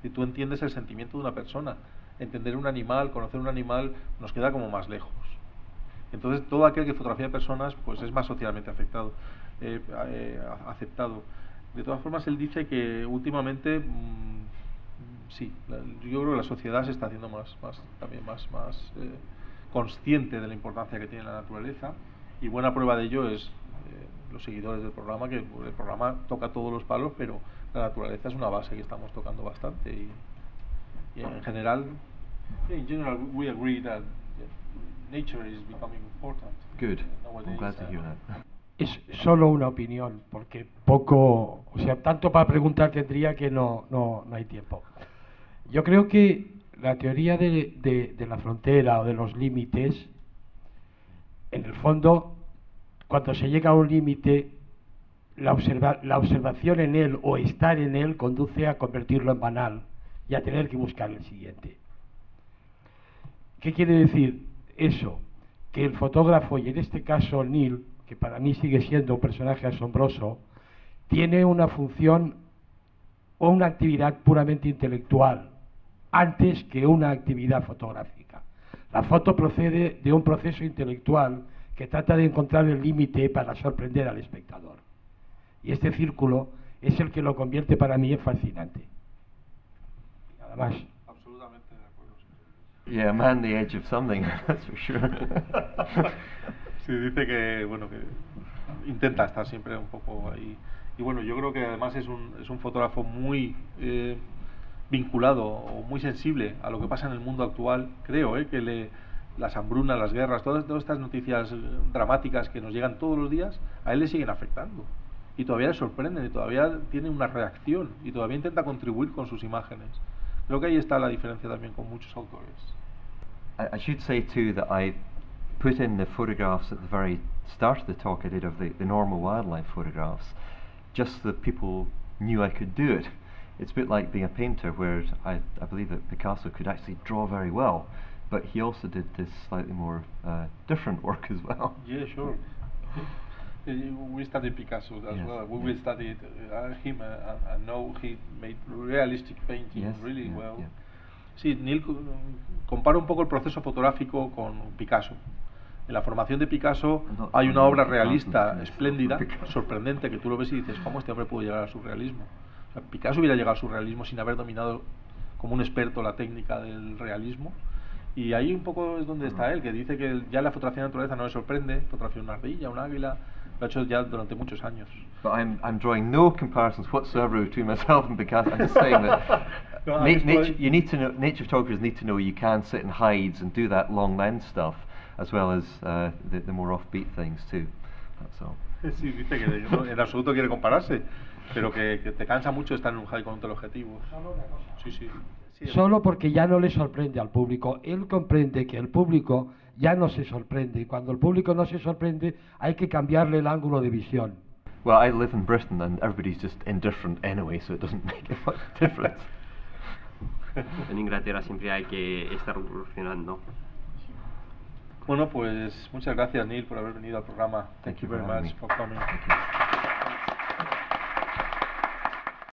Si tú entiendes el sentimiento de una persona, entender un animal, conocer un animal, nos queda como más lejos. Entonces todo aquel que fotografía personas pues es más socialmente aceptado. De todas formas, él dice que últimamente sí, yo creo que la sociedad se está haciendo más consciente de la importancia que tiene la naturaleza, y buena prueba de ello es los seguidores del programa, que el programa toca todos los palos, pero la naturaleza es una base que estamos tocando bastante, y en general we agree that nature is becoming important. Good. I'm glad to hear that. Es solo una opinión, porque poco, o sea, tanto para preguntar tendría que no hay tiempo. Yo creo que la teoría de la frontera o de los límites, en el fondo, cuando se llega a un límite, la observación en él o estar en él conduce a convertirlo en banal y a tener que buscar el siguiente. ¿Qué quiere decir eso? Que el fotógrafo, y en este caso Niall, que para mí sigue siendo un personaje asombroso, tiene una función o una actividad puramente intelectual, antes que una actividad fotográfica. La foto procede de un proceso intelectual que trata de encontrar el límite para sorprender al espectador. Y este círculo es el que lo convierte para mí en fascinante. Nada más. Absolutamente de acuerdo. Yeah, man, the edge of something, that's for sure. Sí, dice que, bueno, que intenta estar siempre un poco ahí. Y bueno, yo creo que además es un fotógrafo muy vinculado o muy sensible a lo que pasa en el mundo actual. Creo que las hambrunas, las guerras, todas estas noticias dramáticas que nos llegan todos los días, a él le siguen afectando. Y todavía le sorprenden, y todavía tiene una reacción, y todavía intenta contribuir con sus imágenes. Creo que ahí está la diferencia también con muchos autores. I should say too that I put in the photographs at the very start of the talk I did of the normal wildlife photographs, just so that people knew I could do it. It's a bit like being a painter, where I believe that Picasso could actually draw very well, but he also did this slightly more different work as well. Yeah, sure. We studied Picasso as Yes, well. We yes. will study him and know he made realistic painting Yes, really yeah, well. yeah. Sí, Neil compara un poco el proceso fotográfico con Picasso. En la formación de Picasso hay una obra realista, espléndida, sorprendente, que tú lo ves y dices, ¿cómo este hombre pudo llegar al surrealismo? O sea, Picasso hubiera llegado al surrealismo sin haber dominado como un experto la técnica del realismo. Y ahí un poco es donde está él, que dice que ya la fotografía de naturaleza no le sorprende, fotografía de una ardilla, un águila, lo ha hecho ya durante muchos años. But I'm drawing no comparisons whatsoever between myself and Picasso. I'm just saying that No, nature photographers need to know you can sit in hides and do that long lens stuff, as well as the more offbeat things too. That's all. Sí, dice que no, en absoluto quiere compararse, pero que te cansa mucho estar en un high con un teleobjetivo. Solo una cosa. Sí, sí. Solo porque ya no le sorprende al público. Él comprende que el público ya no se sorprende, y cuando el público no se sorprende hay que cambiarle el ángulo de visión. Well, I live in Britain and everybody's just indifferent anyway, so it doesn't make much difference. En Inglaterra siempre hay que estar evolucionando. Bueno, pues muchas gracias, Neil, por haber venido al programa. Thank you very much for coming. Thank you.